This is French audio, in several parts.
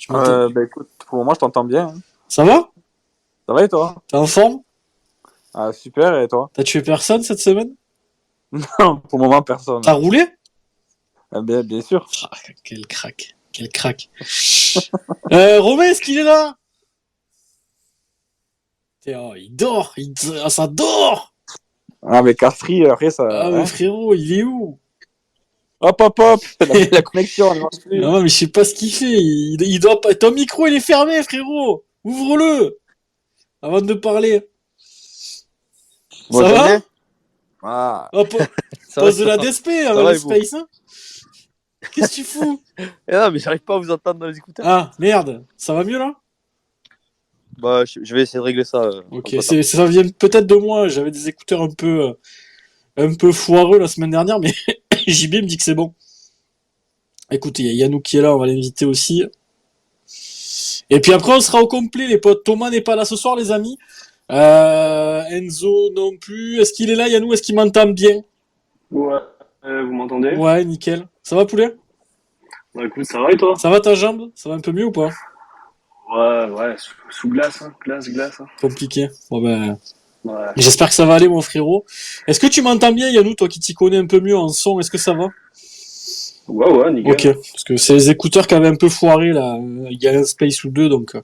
Je m'entends. Écoute, pour le moment, je t'entends bien, hein. Ça va? Ça va et toi? T'es en forme? Ah, super, et toi? T'as tué personne cette semaine? Non, pour le moment, personne. T'as roulé? Bien sûr. Ah, quel crack. Quel crack. Romain, est-ce qu'il est là? Oh, il dort. Ah, ça dort. Ah, mais Castries, après, ça. Ah, mais Hein. frérot, il est où? Hop, hop, hop! La connexion, elle ne marche plus. Non, mais je sais pas ce qu'il fait. Il doit pas. Ton micro, il est fermé, frérot. Ouvre-le avant de parler. Vous Ça va? m'entendez? Ah, Oh, Ça va, pose de ça la va. DSP Ça avec va le et vous? space, hein? Qu'est-ce que tu fous? Non, mais j'arrive pas à vous entendre dans les écouteurs. Ah, merde. Ça va mieux là? Bah, je vais essayer de régler ça Ok, entre temps. ça vient peut-être de moi. J'avais des écouteurs un peu foireux la semaine dernière, mais JB me dit que c'est bon. Écoutez, il y a Yannou qui est là, on va l'inviter aussi. Et puis après, on sera au complet, les potes. Thomas n'est pas là ce soir, les amis. Enzo non plus. Est-ce qu'il est là, Yannou? Est-ce qu'il m'entend bien? Ouais, vous m'entendez? Ouais, nickel. Ça va, poulet? Bah écoute, ça va et toi? Ça va ta jambe? Ça va un peu mieux ou pas? Ouais, sous glace, hein. Glace, hein. Compliqué. Bon ben, Ouais. j'espère que ça va aller, mon frérot. Est-ce que tu m'entends bien, Yannou, toi qui t'y connais un peu mieux en son? Est-ce que ça va? Ouais, Ok, nickel. parce que c'est les écouteurs qui avaient un peu foiré là. Il y a un space ou deux, donc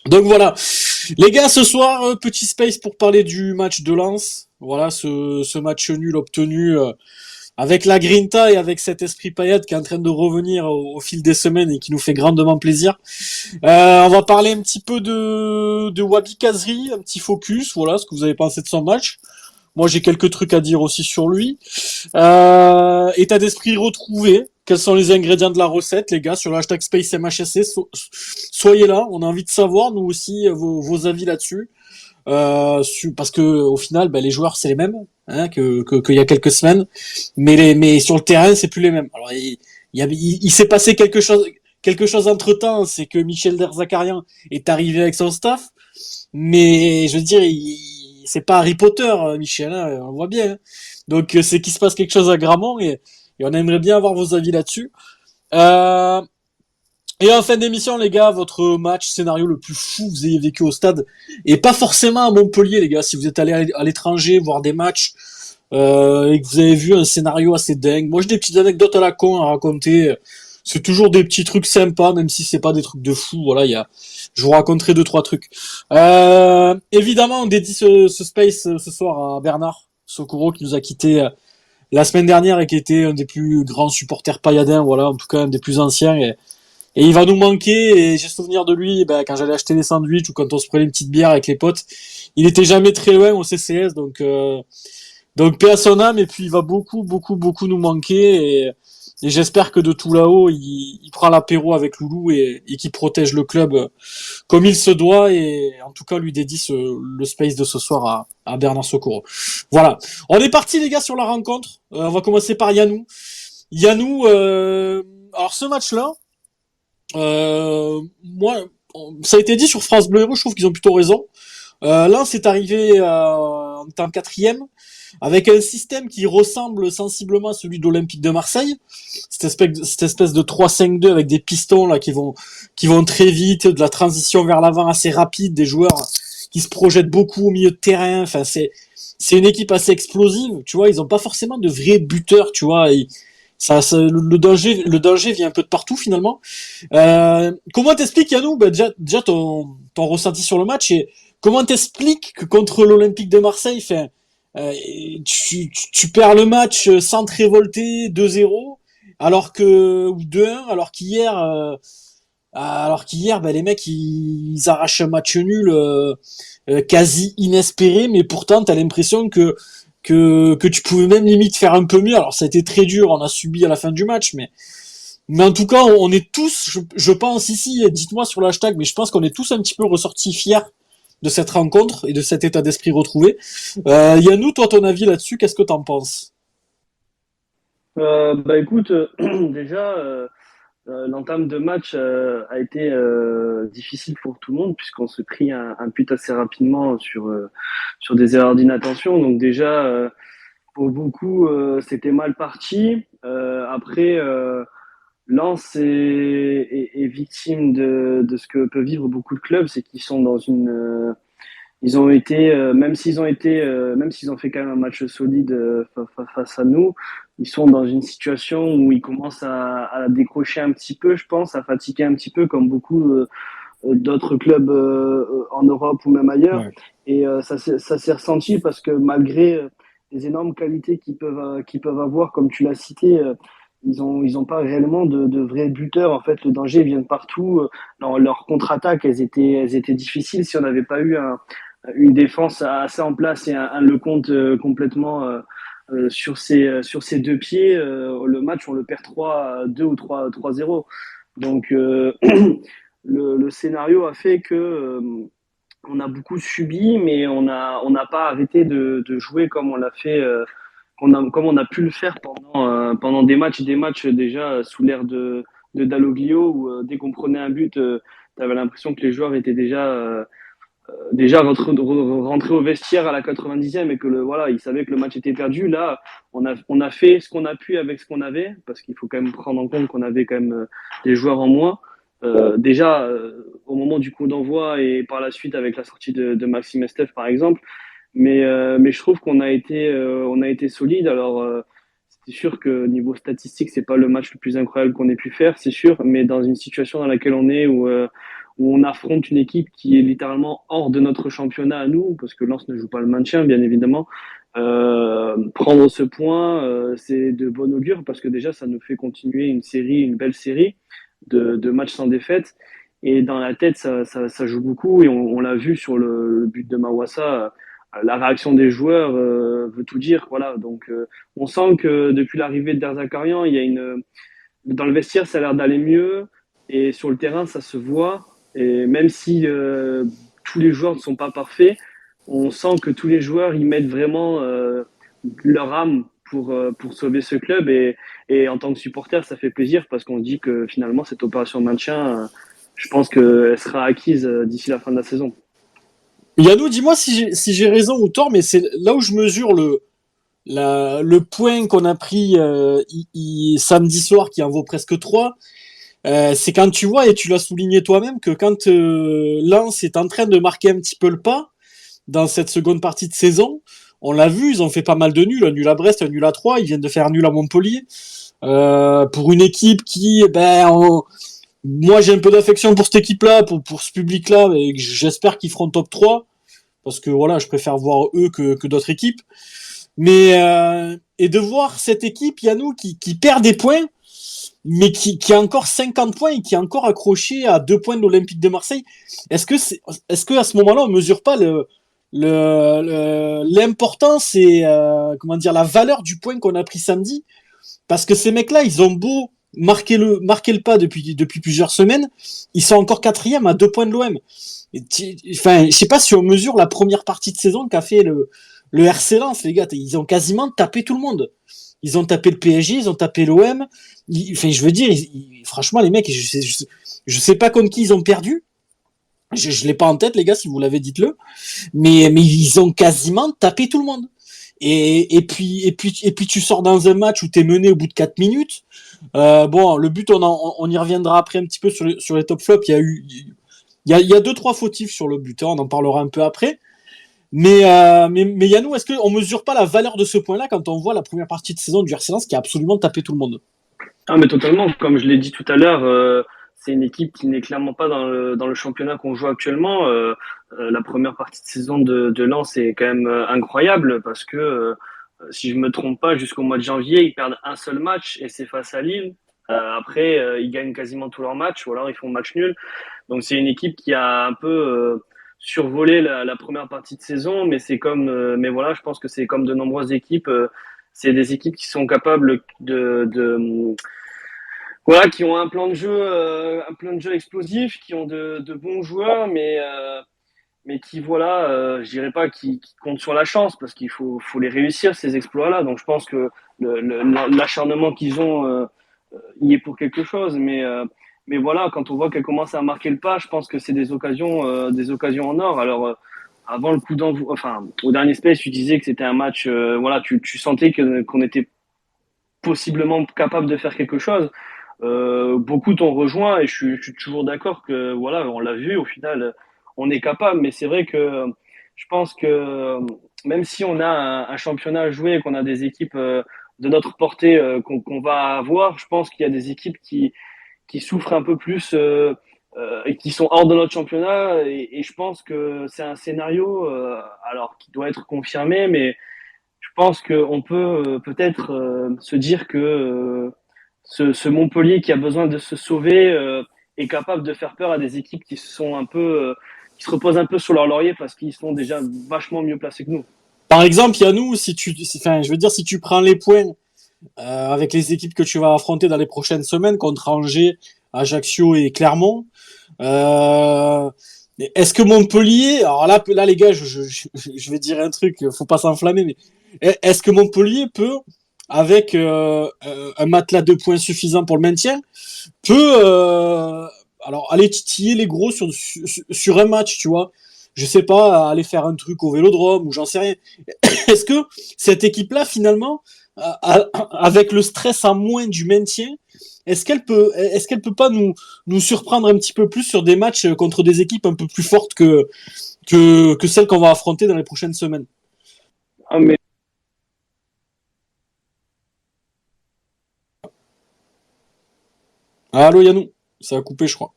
voilà. Les gars, ce soir, petit space pour parler du match de Lens. Voilà, ce match nul obtenu avec la Grinta et avec cet esprit paillette qui est en train de revenir au fil des semaines et qui nous fait grandement plaisir. On va parler un petit peu de Wabi Kazri, un petit focus, voilà, ce que vous avez pensé de son match. Moi, j'ai quelques trucs à dire aussi sur lui. État d'esprit retrouvé. Quels sont les ingrédients de la recette, les gars, sur le hashtag SpaceMHSC. Soyez là, on a envie de savoir, nous aussi, vos avis là-dessus. Parce que au final, ben, les joueurs, c'est les mêmes hein, qu'il y a quelques semaines. Mais sur le terrain, c'est plus les mêmes. Alors, il s'est passé quelque chose entre-temps, c'est que Michel Derzakarian est arrivé avec son staff. Mais je veux dire, c'est pas Harry Potter, Michel, hein, on le voit bien. Hein. Donc c'est qu'il se passe quelque chose à Gramont et on aimerait bien avoir vos avis là-dessus. Euh, et en fin d'émission, les gars, votre match scénario le plus fou que vous ayez vécu au stade, et pas forcément à Montpellier, les gars, si vous êtes allé à l'étranger voir des matchs et que vous avez vu un scénario assez dingue. Moi, j'ai des petites anecdotes à la con à raconter. C'est toujours des petits trucs sympas, même si c'est pas des trucs de fou. Voilà, je vous raconterai deux trois trucs. Évidemment, on dédie ce space ce soir à Bernard Sokoro qui nous a quitté la semaine dernière et qui était un des plus grands supporters pailladins. Voilà, en tout cas un des plus anciens et il va nous manquer. Et j'ai souvenir de lui, ben, quand j'allais acheter des sandwichs ou quand on se prenait une petite bière avec les potes. Il était jamais très loin au CCS, donc paix à son âme, et puis il va beaucoup nous manquer, et j'espère que de tout là-haut, il prend l'apéro avec Loulou et qu'il protège le club comme il se doit, et en tout cas lui dédie le space de ce soir à Bernard Sokoro. Voilà, on est parti les gars sur la rencontre, on va commencer par Yannou. Yannou, alors ce match-là, moi, ça a été dit sur France Bleu Héros, je trouve qu'ils ont plutôt raison. Là, c'est arrivé en tant quatrième, avec un système qui ressemble sensiblement à celui de l'Olympique de Marseille. Cette espèce de 3-5-2 avec des pistons là qui vont très vite, de la transition vers l'avant assez rapide, des joueurs qui se projettent beaucoup au milieu de terrain. Enfin, c'est une équipe assez explosive. Tu vois, ils ont pas forcément de vrais buteurs. Tu vois, le danger vient un peu de partout finalement. Comment t'expliques Yannou, bah, déjà ton ressenti sur le match et comment t'expliques que contre l'Olympique de Marseille, fin, euh, tu perds le match sans te révolter 2-0 alors que ou 2-1 alors qu'hier ben, les mecs ils arrachent un match nul quasi inespéré, mais pourtant t'as l'impression que tu pouvais même limite faire un peu mieux. Alors ça a été très dur, on a subi à la fin du match, mais en tout cas on est tous, je pense ici, dites-moi sur l'hashtag, mais je pense qu'on est tous un petit peu ressortis fiers de cette rencontre et de cet état d'esprit retrouvé. Yannou, toi ton avis là-dessus, qu'est-ce que t'en penses? Bah écoute, déjà, l'entame de match a été difficile pour tout le monde puisqu'on se prit un but assez rapidement sur des erreurs d'inattention. Donc déjà, pour beaucoup, c'était mal parti. Après, Lens est victime de ce que peuvent vivre beaucoup de clubs, c'est qu'ils sont dans ils ont été, même s'ils ont fait quand même un match solide face à nous, ils sont dans une situation où ils commencent à décrocher un petit peu, je pense, à fatiguer un petit peu, comme beaucoup d'autres clubs en Europe ou même ailleurs. Ouais. Et ça s'est ressenti parce que malgré les énormes qualités qu'ils peuvent avoir, comme tu l'as cité, ils ont pas réellement de vrais buteurs. En fait, le danger vient de partout. Leur contre-attaque, elles étaient difficiles si on n'avait pas eu une défense assez en place et un Lecomte complètement sur ses deux pieds. Le match, on le perd 3-2 ou 3-0. Donc, le scénario a fait que on a beaucoup subi, mais on n'a pas arrêté de jouer comme on l'a fait, comme on a pu le faire pendant des matchs déjà sous l'ère de Dalloglio, où dès qu'on prenait un but, tu avais l'impression que les joueurs étaient déjà rentrés au vestiaire à la 90e et que voilà, ils savaient que le match était perdu. Là, on a fait ce qu'on a pu avec ce qu'on avait, parce qu'il faut quand même prendre en compte qu'on avait quand même des joueurs en moins. Au moment du coup d'envoi et par la suite avec la sortie de Maxime Estef par exemple, mais je trouve on a été solide. Alors c'est sûr que niveau statistique c'est pas le match le plus incroyable qu'on ait pu faire, c'est sûr, mais dans une situation dans laquelle on est où on affronte une équipe qui est littéralement hors de notre championnat à nous, parce que Lens ne joue pas le maintien bien évidemment. Prendre ce point, c'est de bon augure parce que déjà ça nous fait continuer une belle série de matchs sans défaite. Et dans la tête, ça joue beaucoup. Et on l'a vu sur le but de Mawassa, la réaction des joueurs veut tout dire. Voilà. Donc, on sent que depuis l'arrivée de Derzakarian, il y a dans le vestiaire, ça a l'air d'aller mieux. Et sur le terrain, ça se voit. Et même si tous les joueurs ne sont pas parfaits, on sent que tous les joueurs, ils mettent vraiment leur âme pour sauver ce club. Et en tant que supporter, ça fait plaisir parce qu'on se dit que finalement, cette opération de maintien, je pense qu'elle sera acquise d'ici la fin de la saison. Yannou, dis-moi si j'ai raison ou tort, mais c'est là où je mesure le point qu'on a pris samedi soir, qui en vaut presque 3. C'est quand tu vois, et tu l'as souligné toi-même, que quand Lens est en train de marquer un petit peu le pas dans cette seconde partie de saison, on l'a vu, ils ont fait pas mal de nuls, un nul à Brest, un nul à 3, ils viennent de faire un nul à Montpellier. Pour une équipe qui, moi j'ai un peu d'affection pour cette équipe-là, pour ce public-là, et j'espère qu'ils feront top 3, parce que voilà, je préfère voir eux que d'autres équipes. Mais et de voir cette équipe, Yannou, qui perd des points, mais qui a encore 50 points et qui est encore accroché à 2 points de l'Olympique de Marseille. Est-ce que à ce moment-là, on mesure pas l'importance et comment dire, la valeur du point qu'on a pris samedi? Parce que ces mecs-là, ils ont beau marquer le pas depuis plusieurs semaines, ils sont encore quatrième à 2 points de l'OM. Enfin, je sais pas si on mesure la première partie de saison qu'a fait le RC Lens, les gars. Ils ont quasiment tapé tout le monde. Ils ont tapé le PSG, ils ont tapé l'OM. Enfin, je veux dire, franchement, les mecs, je sais pas contre qui ils ont perdu. Je l'ai pas en tête, les gars, si vous l'avez, dites-le. Mais ils ont quasiment tapé tout le monde. Et puis tu sors dans un match où t'es mené au bout de 4 minutes. Bon, le but, on y reviendra après un petit peu sur les top flops. Il y a 2-3 fautifs sur le but, hein, on en parlera un peu après. Mais Yannou, est-ce qu'on mesure pas la valeur de ce point-là quand on voit la première partie de saison du RC Lens qui a absolument tapé tout le monde? Ah, mais totalement. Comme je l'ai dit tout à l'heure, c'est une équipe qui n'est clairement pas dans le championnat qu'on joue actuellement. La première partie de saison de Lens est quand même incroyable parce que, si je me trompe pas, jusqu'au mois de janvier, ils perdent un seul match et c'est face à Lille. Après, ils gagnent quasiment tous leurs matchs ou alors ils font match nul. Donc c'est une équipe qui a un peu survolé la première partie de saison, mais mais voilà, je pense que c'est comme de nombreuses équipes. C'est des équipes qui sont capables voilà, qui ont un plan de jeu explosif, qui ont de bons joueurs, mais qui voilà, je dirais pas qui comptent sur la chance parce qu'il faut les réussir ces exploits-là. Donc je pense que l'acharnement qu'ils ont y est pour quelque chose, mais voilà, quand on voit qu'elle commence à marquer le pas, je pense que c'est des occasions en or. Alors avant le coup d'envoi, enfin au dernier space, tu disais que c'était un match, voilà, tu sentais qu'on était possiblement capable de faire quelque chose. Beaucoup t'ont rejoint et je suis toujours d'accord que voilà, on l'a vu au final, on est capable. Mais c'est vrai que je pense que même si on a un championnat à jouer et qu'on a des équipes de notre portée qu'on va avoir, je pense qu'il y a des équipes qui souffrent un peu plus et qui sont hors de notre championnat. Et je pense que c'est un scénario alors qui doit être confirmé, mais je pense qu'on peut peut-être se dire que ce Montpellier qui a besoin de se sauver est capable de faire peur à des équipes qui sont un peu qui se reposent un peu sur leur laurier parce qu'ils sont déjà vachement mieux placés que nous. Par exemple, Yannou, je veux dire, si tu prends les points avec les équipes que tu vas affronter dans les prochaines semaines contre Angers, Ajaccio et Clermont, euh, est-ce que Montpellier, alors là les gars, je vais dire un truc, faut pas s'enflammer, mais est-ce que Montpellier peut, avec un matelas de points suffisant pour le maintien, peut alors aller titiller les gros sur un match, tu vois? Je sais pas, aller faire un truc au Vélodrome ou j'en sais rien. Est-ce que cette équipe-là, finalement, avec le stress en moins du maintien, est-ce qu'elle peut pas nous surprendre un petit peu plus sur des matchs contre des équipes un peu plus fortes que celles qu'on va affronter dans les prochaines semaines? Ah, mais Allô Yannou, ça a coupé, je crois.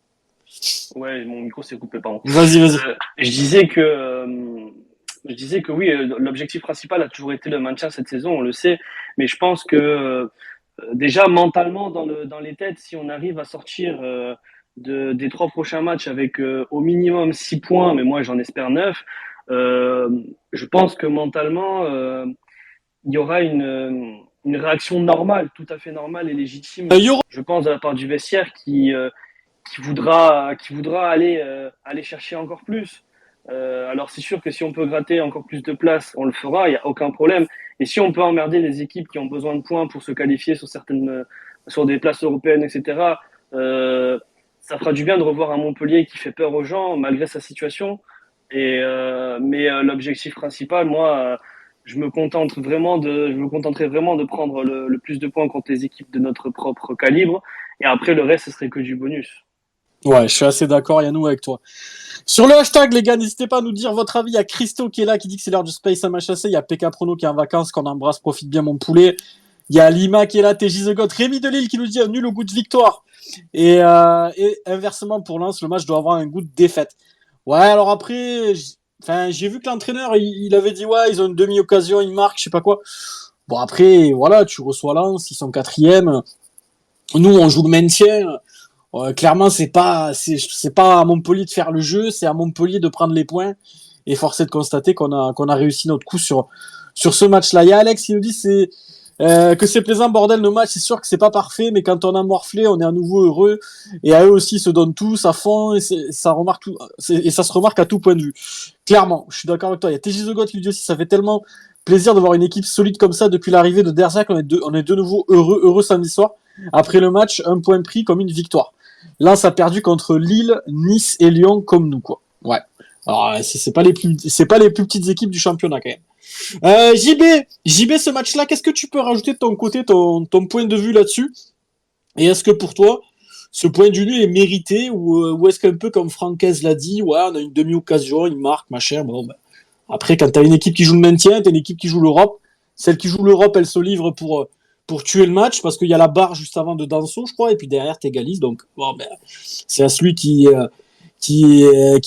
ouais, mon micro s'est coupé, pardon. Vas-y. Je disais que oui, l'objectif principal a toujours été le maintien cette saison, on le sait, mais je pense que déjà mentalement dans les têtes, si on arrive à sortir des 3 prochains matchs avec au minimum 6 points, mais moi j'en espère 9, euh, je pense que mentalement il y aura une réaction normale, tout à fait normale et légitime, Yoro, je pense, de la part du vestiaire qui voudra aller chercher encore plus. Alors c'est sûr que si on peut gratter encore plus de places, on le fera, il n'y a aucun problème. Et si on peut emmerder les équipes qui ont besoin de points pour se qualifier sur des places européennes, etc., ça fera du bien de revoir un Montpellier qui fait peur aux gens malgré sa situation. Mais l'objectif principal, moi, je me contenterai vraiment de prendre le plus de points contre les équipes de notre propre calibre. Et après, le reste, ce serait que du bonus. ouais, je suis assez d'accord, Yannou, avec toi. Sur le hashtag, les gars, n'hésitez pas à nous dire votre avis. Il y a Christo qui est là, qui dit que c'est l'heure du Space MHC. Il y a PK Prono qui est en vacances, qu'on embrasse, profite bien mon poulet. Il y a Lima qui est là, TJ The God, Rémi Delille qui nous dit un nul au goût de victoire. Et inversement pour Lens, le match doit avoir un goût de défaite. Ouais, alors après, j'ai vu que l'entraîneur, il avait dit ouais, ils ont une demi-occasion, ils marquent, je sais pas quoi. Bon après, voilà, tu reçois Lens, ils sont quatrième. Nous, on joue le maintien. Clairement, c'est pas à Montpellier de faire le jeu, c'est à Montpellier de prendre les points. Et force est de constater qu'on a réussi notre coup sur ce match-là. Il y a Alex qui nous dit que c'est plaisant, bordel, nos matchs. C'est sûr que c'est pas parfait, mais quand on a morflé, on est à nouveau heureux. Et à eux aussi, ils se donnent tous à fond. Et ça se remarque à tout point de vue. Clairement, je suis d'accord avec toi. Il y a TJ The God qui nous dit aussi ça fait tellement plaisir de voir une équipe solide comme ça depuis l'arrivée de Derzac. On est de nouveau heureux samedi soir. Après le match, un point pris comme une victoire. Lens a perdu contre Lille, Nice et Lyon comme nous, quoi. Ouais. Alors, c'est pas les plus petites équipes du championnat, quand même. JB, ce match-là, qu'est-ce que tu peux rajouter de ton côté, ton point de vue là-dessus? Et est-ce que pour toi, ce point du nul est mérité ou est-ce qu'un peu comme Francaise l'a dit, ouais, on a une demi-occasion, il marque, machin, bon, ben. Après, quand t'as une équipe qui joue le maintien, t'as une équipe qui joue l'Europe. Celle qui joue l'Europe, elle se livre pour tuer le match parce qu'il y a la barre juste avant de Danso, je crois, et puis derrière t'égalises. Donc bon, ben, c'est à celui qui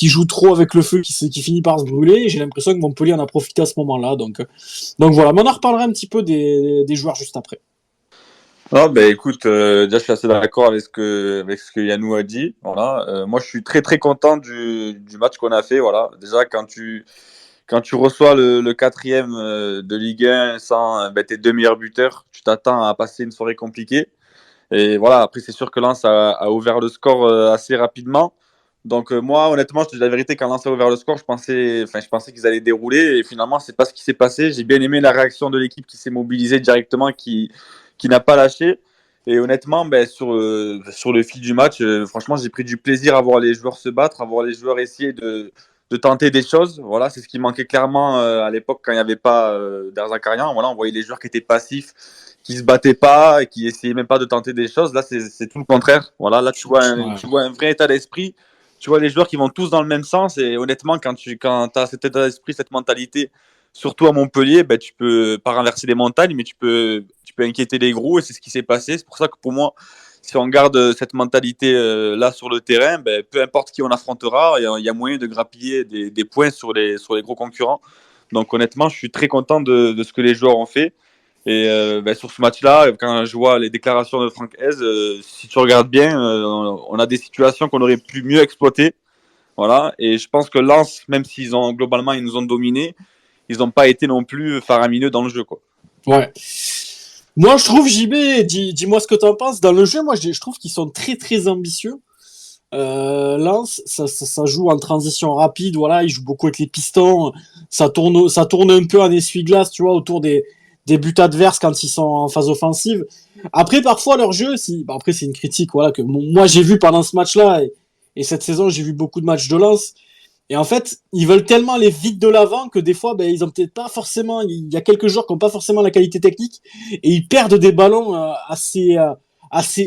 joue trop avec le feu qui finit par se brûler. Et j'ai l'impression que Montpellier en a profité à ce moment-là. Donc voilà, mais on en reparlera un petit peu des joueurs juste après. Non, ben écoute, déjà je suis assez d'accord avec ce que Yannou a dit. Voilà, moi je suis très très content du match qu'on a fait. Voilà, déjà quand tu reçois le quatrième de Ligue 1 sans tes deux meilleurs buteurs, tu t'attends à passer une soirée compliquée. Et voilà, après c'est sûr que Lens a ouvert le score assez rapidement. Donc moi honnêtement, je te dis la vérité, quand Lens a ouvert le score, je pensais qu'ils allaient dérouler et finalement c'est pas ce qui s'est passé. J'ai bien aimé la réaction de l'équipe qui s'est mobilisée directement, qui n'a pas lâché. Et honnêtement, sur le fil du match, franchement, j'ai pris du plaisir à voir les joueurs se battre, à voir les joueurs essayer de tenter des choses. Voilà, c'est ce qui manquait clairement à l'époque quand il n'y avait pas d'Arzakarian. Voilà, on voyait les joueurs qui étaient passifs, qui se battaient pas, et qui essayaient même pas de tenter des choses. Là, c'est tout le contraire. Voilà, là, tu vois un vrai état d'esprit. Tu vois les joueurs qui vont tous dans le même sens. Et honnêtement, quand tu as cet état d'esprit, cette mentalité, surtout à Montpellier, ben, tu peux pas renverser des montagnes, mais tu peux inquiéter les gros. Et c'est ce qui s'est passé. C'est pour ça que pour moi, si on garde cette mentalité là sur le terrain, ben, peu importe qui on affrontera, il y a moyen de grappiller des points sur les gros concurrents. Donc honnêtement, je suis très content de ce que les joueurs ont fait. Et ben, sur ce match-là, quand je vois les déclarations de Franck Hez, si tu regardes bien, on a des situations qu'on aurait pu mieux exploiter. Voilà. Et je pense que Lens, même s'ils ont globalement ils nous ont dominés, ils n'ont pas été non plus faramineux dans le jeu, quoi. Ouais. Moi, je trouve, JB, dis-moi ce que t'en penses. Dans le jeu, moi, je trouve qu'ils sont très, très ambitieux. Lens, ça joue en transition rapide, voilà, ils jouent beaucoup avec les pistons, ça tourne un peu en essuie-glace, tu vois, autour des buts adverses quand ils sont en phase offensive. Après, parfois, leur jeu, après, c'est une critique, voilà, que moi, j'ai vu pendant ce match-là, et cette saison, j'ai vu beaucoup de matchs de Lens. Et en fait, ils veulent tellement aller vite de l'avant que des fois, ben, ils ont peut-être pas forcément, il y a quelques joueurs qui n'ont pas forcément la qualité technique, et ils perdent des ballons assez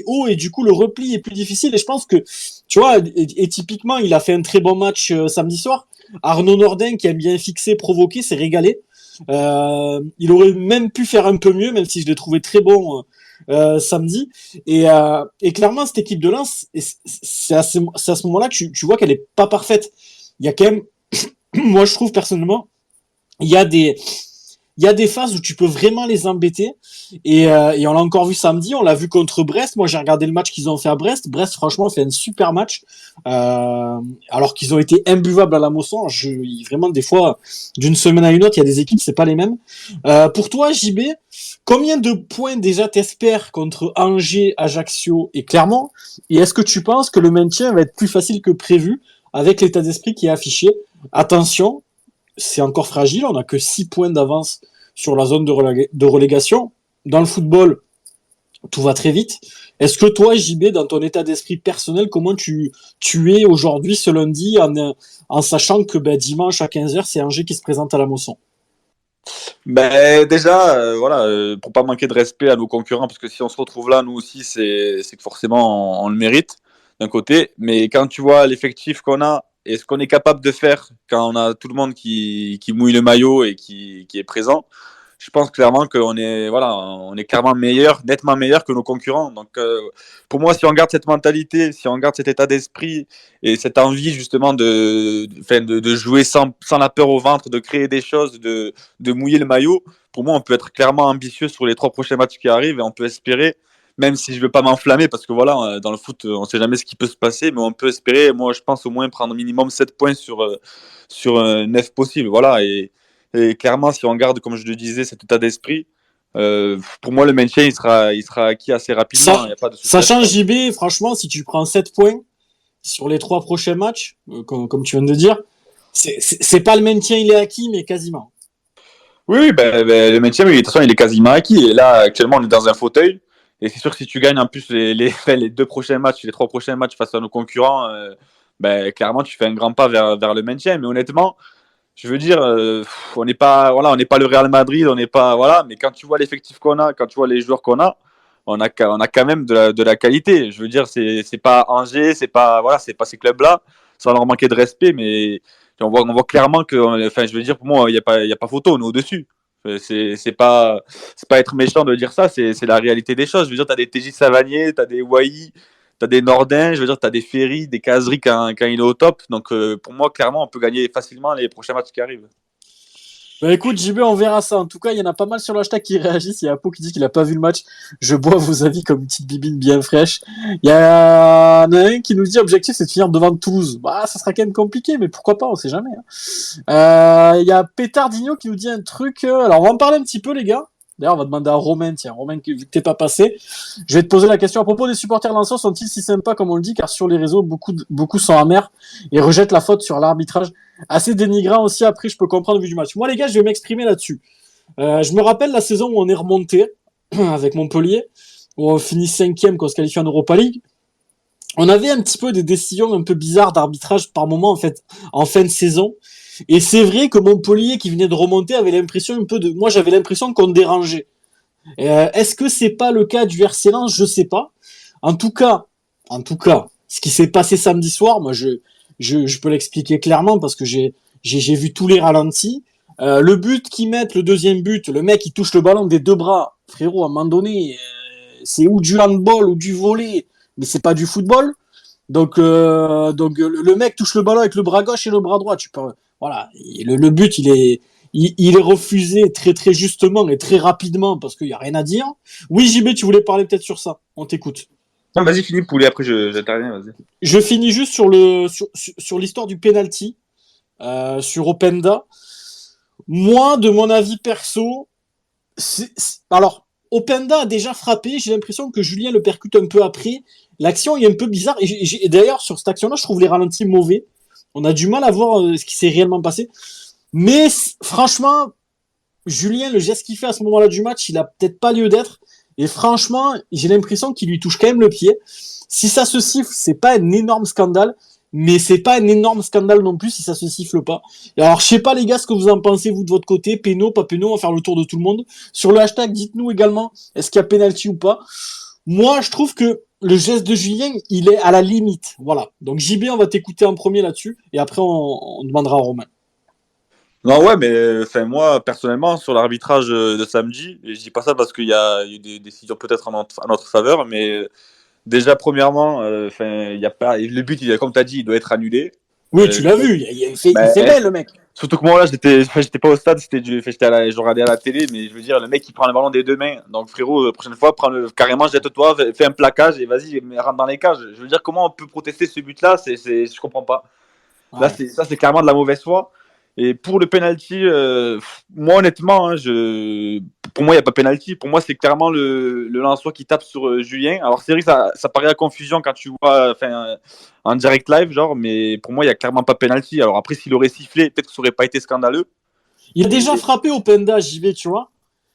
haut, et du coup, le repli est plus difficile. Et je pense que, tu vois, et typiquement, il a fait un très bon match samedi soir. Arnaud Nordin, qui aime bien fixer, provoquer, s'est régalé. Il aurait même pu faire un peu mieux, même si je l'ai trouvé très bon samedi. Et clairement, cette équipe de Lens, c'est à ce moment-là que tu vois qu'elle est pas parfaite. Il y a quand même, moi je trouve personnellement, il y a des phases où tu peux vraiment les embêter. Et on l'a encore vu samedi, on l'a vu contre Brest. Moi, j'ai regardé le match qu'ils ont fait à Brest. Brest, franchement, fait un super match. Alors qu'ils ont été imbuvables à la Mosson. Vraiment, des fois, d'une semaine à une autre, il y a des équipes, c'est pas les mêmes. Pour toi, JB, combien de points déjà t'espères contre Angers, Ajaccio et Clermont? Et est-ce que tu penses que le maintien va être plus facile que prévu avec l'état d'esprit qui est affiché? Attention, c'est encore fragile, on n'a que 6 points d'avance sur la zone de relégation. Dans le football, tout va très vite. Est-ce que toi, JB, dans ton état d'esprit personnel, comment tu es aujourd'hui, ce lundi, en sachant que dimanche à 15h, c'est Angers qui se présente à la Mosson? Ben, déjà, voilà, pour pas manquer de respect à nos concurrents, parce que si on se retrouve là, nous aussi, c'est que forcément on le mérite d'un côté. Mais quand tu vois l'effectif qu'on a et ce qu'on est capable de faire quand on a tout le monde qui mouille le maillot et qui est présent, je pense clairement qu'on est, voilà, on est clairement meilleur, nettement meilleur que nos concurrents. Donc, pour moi, si on garde cette mentalité, si on garde cet état d'esprit et cette envie justement de jouer sans la peur au ventre, de créer des choses, de mouiller le maillot, pour moi, on peut être clairement ambitieux sur les 3 prochains matchs qui arrivent et on peut espérer, même si je ne veux pas m'enflammer, parce que voilà, dans le foot, on ne sait jamais ce qui peut se passer, mais on peut espérer, moi, je pense au moins prendre minimum 7 points sur 9 possibles. Voilà, et clairement, si on garde, comme je le disais, cet état d'esprit, pour moi, le maintien, il sera acquis assez rapidement. Il y a pas de souci. Sachant, JB, franchement, si tu prends 7 points sur les 3 prochains matchs, comme tu viens de dire, c'est pas le maintien, il est acquis, mais quasiment. Oui, le maintien, de toute façon, il est quasiment acquis. Et là, actuellement, on est dans un fauteuil. Et c'est sûr que si tu gagnes en plus les 2 prochains matchs, les 3 prochains matchs face à nos concurrents, clairement, tu fais un grand pas vers le maintien. Mais honnêtement, je veux dire, on n'est pas, voilà, on n'est pas le Real Madrid, on n'est pas, voilà. Mais quand tu vois l'effectif qu'on a, quand tu vois les joueurs qu'on a, on a quand même de la qualité. Je veux dire, c'est pas Angers, c'est pas, voilà, c'est pas ces clubs-là, sans leur manquer de respect, mais on voit clairement que, enfin, je veux dire, pour moi, il y a pas photo, on est au-dessus. C'est pas être méchant de dire ça, c'est la réalité des choses. Je veux dire, tu as des TJ Savanier, tu as des Wai, tu as des Nordin, je veux dire, tu as des Ferry, des Casery quand il est au top. Donc, pour moi, clairement, on peut gagner facilement les prochains matchs qui arrivent. Bah écoute, JB, on verra ça. En tout cas, il y en a pas mal sur l'hashtag qui réagissent. Il y a Apo qui dit qu'il a pas vu le match. Je bois vos avis comme une petite bibine bien fraîche. Il y en a un qui nous dit objectif c'est de finir devant Toulouse. Bah ça sera quand même compliqué, mais pourquoi pas, on sait jamais. Il y a Pétardinho qui nous dit un truc. Alors on va en parler un petit peu les gars. D'ailleurs, on va demander à Romain, tiens, Romain, vu que t'es pas passé, je vais te poser la question à propos des supporters lanceurs, sont-ils si sympas comme on le dit, car sur les réseaux, beaucoup sont amers et rejettent la faute sur l'arbitrage. Assez dénigrant aussi, après, je peux comprendre vu du match. Moi, les gars, je vais m'exprimer là-dessus. Je me rappelle la saison où on est remonté avec Montpellier, où on finit 5e, qu'on se qualifie en Europa League. on avait un petit peu des décisions un peu bizarres d'arbitrage par moment, en fait, en fin de saison. Et c'est vrai que Montpellier, qui venait de remonter, avait l'impression un peu de, moi, j'avais l'impression qu'on dérangeait. Est-ce que c'est pas le cas du RC Lens? Je sais pas. En tout cas, ce qui s'est passé samedi soir, moi, je peux l'expliquer clairement parce que j'ai vu tous les ralentis. Le but qu'ils mettent, le deuxième but, le mec il touche le ballon des deux bras. Frérot, à un moment donné, c'est ou du handball ou du volley, mais c'est pas du football. Donc le mec touche le ballon avec le bras gauche et le bras droit. Tu peux, voilà, le but il est refusé très très justement et très rapidement parce qu'il y a rien à dire. Oui, JB, tu voulais parler peut-être sur ça. On t'écoute. Non, vas-y, Philippe Poulet, après j'interviens, vas-y. Je finis juste sur l'histoire du penalty sur Openda. Moi, de mon avis perso, alors Openda a déjà frappé. J'ai l'impression que Julien le percute un peu après. L'action est un peu bizarre. Et d'ailleurs, sur cette action-là, je trouve les ralentis mauvais. On a du mal à voir ce qui s'est réellement passé. Mais franchement, Julien, le geste qu'il fait à ce moment-là du match, il a peut-être pas lieu d'être. Et franchement, j'ai l'impression qu'il lui touche quand même le pied. Si ça se siffle, c'est pas un énorme scandale, mais c'est pas un énorme scandale non plus si ça se siffle pas. Et alors, je sais pas les gars ce que vous en pensez vous de votre côté, péno, pas péno, on va faire le tour de tout le monde. Sur le hashtag, dites-nous également, est-ce qu'il y a penalty ou pas. Moi, je trouve que le geste de Julien, il est à la limite. Voilà. Donc JB, on va t'écouter en premier là-dessus, et après on demandera à Romain. Non, ouais, mais enfin, moi, personnellement, sur l'arbitrage de samedi, et je dis pas ça parce qu'il y a eu des décisions peut-être en notre faveur, mais déjà, premièrement, il y a pas, le but, comme tu as dit, il doit être annulé. Oui, tu l'as vu, il fait belle, le mec. Surtout que moi, là, j'étais pas au stade, je regardais à la télé, mais je veux dire, le mec, il prend le ballon des deux mains. Donc, frérot, prochaine fois, carrément, jette-toi, fais un plaquage et vas-y, rentre dans les cages. Je veux dire, comment on peut protester ce but-là, je comprends pas. Là, Ouais. c'est clairement de la mauvaise foi. Et pour le penalty, moi honnêtement, pour moi il n'y a pas penalty. Pour moi c'est clairement le Lensois qui tape sur Julien. Alors c'est vrai que ça paraît à confusion quand tu vois en direct live, genre, mais pour moi il n'y a clairement pas penalty. Alors après s'il aurait sifflé, peut-être que ça aurait pas été scandaleux. Il a déjà frappé au Penda, JB, tu vois.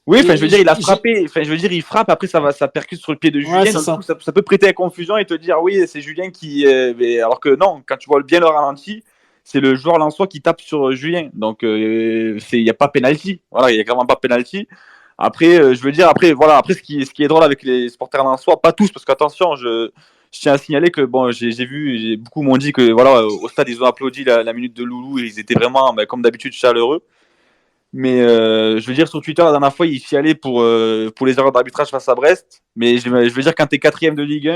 Oui, je veux dire, il a frappé. Je veux dire, il frappe. Après, ça percute sur le pied de Julien. Ouais, Donc, ça peut prêter à confusion et te dire, oui, c'est Julien qui. Alors que non, quand tu vois bien le ralenti, c'est le joueur lensois qui tape sur Julien. Donc, il n'y a pas penalty. Voilà, il n'y a clairement pas penalty. Après, je veux dire, voilà, après, ce qui est drôle avec les supporters lensois, pas tous, parce qu'attention, je tiens à signaler que bon, beaucoup m'ont dit que voilà, au stade, ils ont applaudi la minute de Loulou et ils étaient vraiment, comme d'habitude, chaleureux. Mais je veux dire, sur Twitter, la dernière fois, il s'y allait pour les erreurs d'arbitrage face à Brest. Mais je veux dire, quand tu es quatrième de Ligue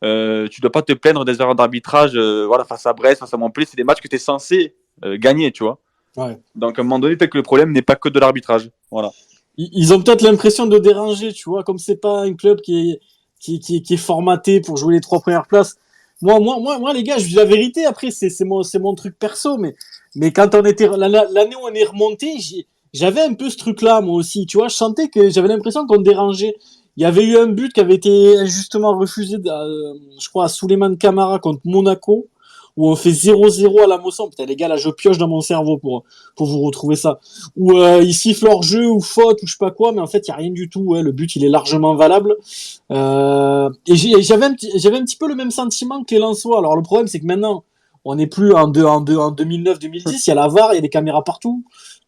1, tu dois pas te plaindre des erreurs d'arbitrage voilà, face à Brest, face à Montpellier. C'est des matchs que tu es censé gagner, tu vois. Ouais. Donc, à un moment donné, peut-être que le problème n'est pas que de l'arbitrage. Voilà. Ils ont peut-être l'impression de déranger, tu vois, comme c'est pas un club qui est formaté pour jouer les 3 premières places. Moi, les gars, je dis la vérité. Après, c'est mon truc perso, mais quand on était l'année où on est remonté, j'avais un peu ce truc-là, moi aussi. Tu vois, je sentais que j'avais l'impression qu'on dérangeait. Il y avait eu un but qui avait été injustement refusé, je crois, à Souleymane Camara contre Monaco, où on fait 0-0 à la Mosson. Putain, les gars, là, je pioche dans mon cerveau pour vous retrouver ça. Où il siffle hors jeu ou faute ou je sais pas quoi, mais en fait, il y a rien du tout. Ouais, le but, il est largement valable. Et j'avais un petit peu le même sentiment que les Lensois. Alors, le problème, c'est que maintenant, on n'est plus en 2009-2010. Il y a la VAR, il y a des caméras partout.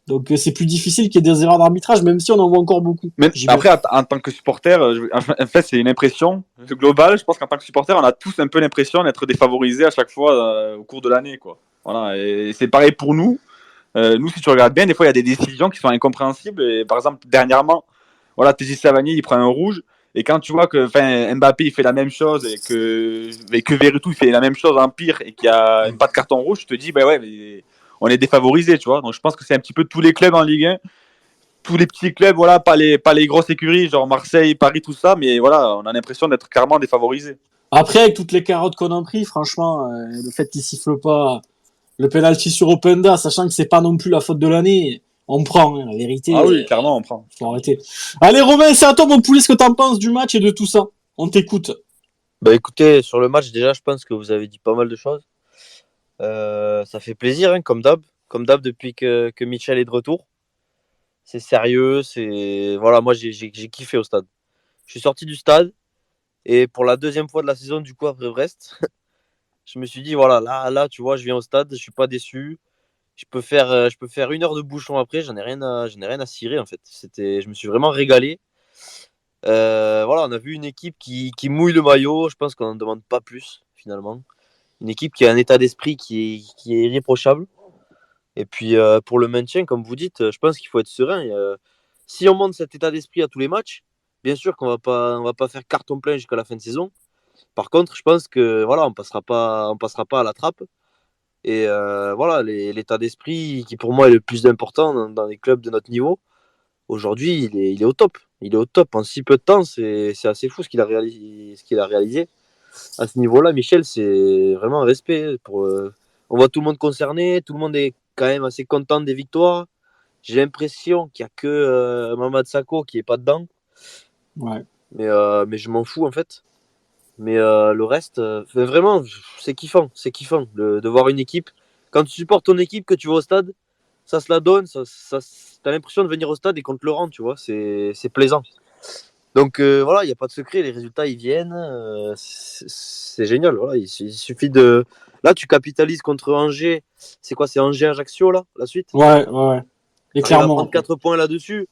Donc, c'est plus difficile qu'il y ait des erreurs d'arbitrage, même si on en voit encore beaucoup. Mais après, en tant que supporter, en fait, c'est une impression globale. Je pense qu'en tant que supporter, on a tous un peu l'impression d'être défavorisés à chaque fois au cours de l'année, quoi. Voilà, et c'est pareil pour nous. Nous, si tu regardes bien, des fois, il y a des décisions qui sont incompréhensibles. Et, par exemple, dernièrement, voilà, TJ Savanier, il prend un rouge. Et quand tu vois que Mbappé, il fait la même chose et que Veretout, il fait la même chose en pire et qu'il n'y a pas de carton rouge, tu te dis, bah ouais, mais on est défavorisé, tu vois. Donc, je pense que c'est un petit peu tous les clubs en Ligue 1, tous les petits clubs, voilà, pas les grosses écuries, genre Marseille, Paris, tout ça, mais voilà, on a l'impression d'être clairement défavorisé. Après, avec toutes les carottes qu'on a pris, franchement, le fait qu'il siffle pas le penalty sur Openda, sachant que c'est pas non plus la faute de l'année, on prend, hein, la vérité. Ah oui, clairement, on prend. Faut arrêter. Allez, Romain, c'est à toi, mon poulet, ce que t'en penses du match et de tout ça. On t'écoute. Bah écoutez, sur le match, déjà, je pense que vous avez dit pas mal de choses. Ça fait plaisir, hein, comme d'hab. Comme d'hab, depuis que Michel est de retour. C'est sérieux, c'est. Voilà, moi j'ai kiffé au stade. Je suis sorti du stade Et pour la deuxième fois de la saison, du coup, après Brest, je me suis dit, voilà, là, tu vois, je viens au stade, je suis pas déçu. Je peux faire 1 heure de bouchon après, j'en ai rien à cirer en fait. Je me suis vraiment régalé. Voilà, on a vu une équipe qui mouille le maillot. Je pense qu'on n'en demande pas plus finalement. Une équipe qui a un état d'esprit qui est irréprochable. Et puis pour le maintien, comme vous dites, je pense qu'il faut être serein. Si on monte cet état d'esprit à tous les matchs, bien sûr on va pas faire carton plein jusqu'à la fin de saison. Par contre, je pense que voilà, on passera pas à la trappe. Et voilà, l'état d'esprit qui pour moi est le plus important dans les clubs de notre niveau, aujourd'hui, il est au top. Il est au top en si peu de temps, c'est assez fou ce qu'il a réalisé. À ce niveau-là, Michel, c'est vraiment un respect. On voit tout le monde concerné, tout le monde est quand même assez content des victoires. J'ai l'impression qu'il n'y a que Mamad Sakho qui est pas dedans, Ouais. mais je m'en fous en fait. Mais le reste, vraiment, c'est kiffant de voir une équipe. Quand tu supportes ton équipe, que tu vas au stade, ça se la donne, t'as l'impression de venir au stade et qu'on te le rend, tu vois, c'est plaisant. Donc voilà, il n'y a pas de secret, les résultats ils viennent, c'est génial. Voilà, il suffit de. Là, tu capitalises contre Angers, c'est quoi, c'est Angers-Ajaccio là, la suite? Ouais. Et Tu arrives à clairement. prendre 4 points là-dessus,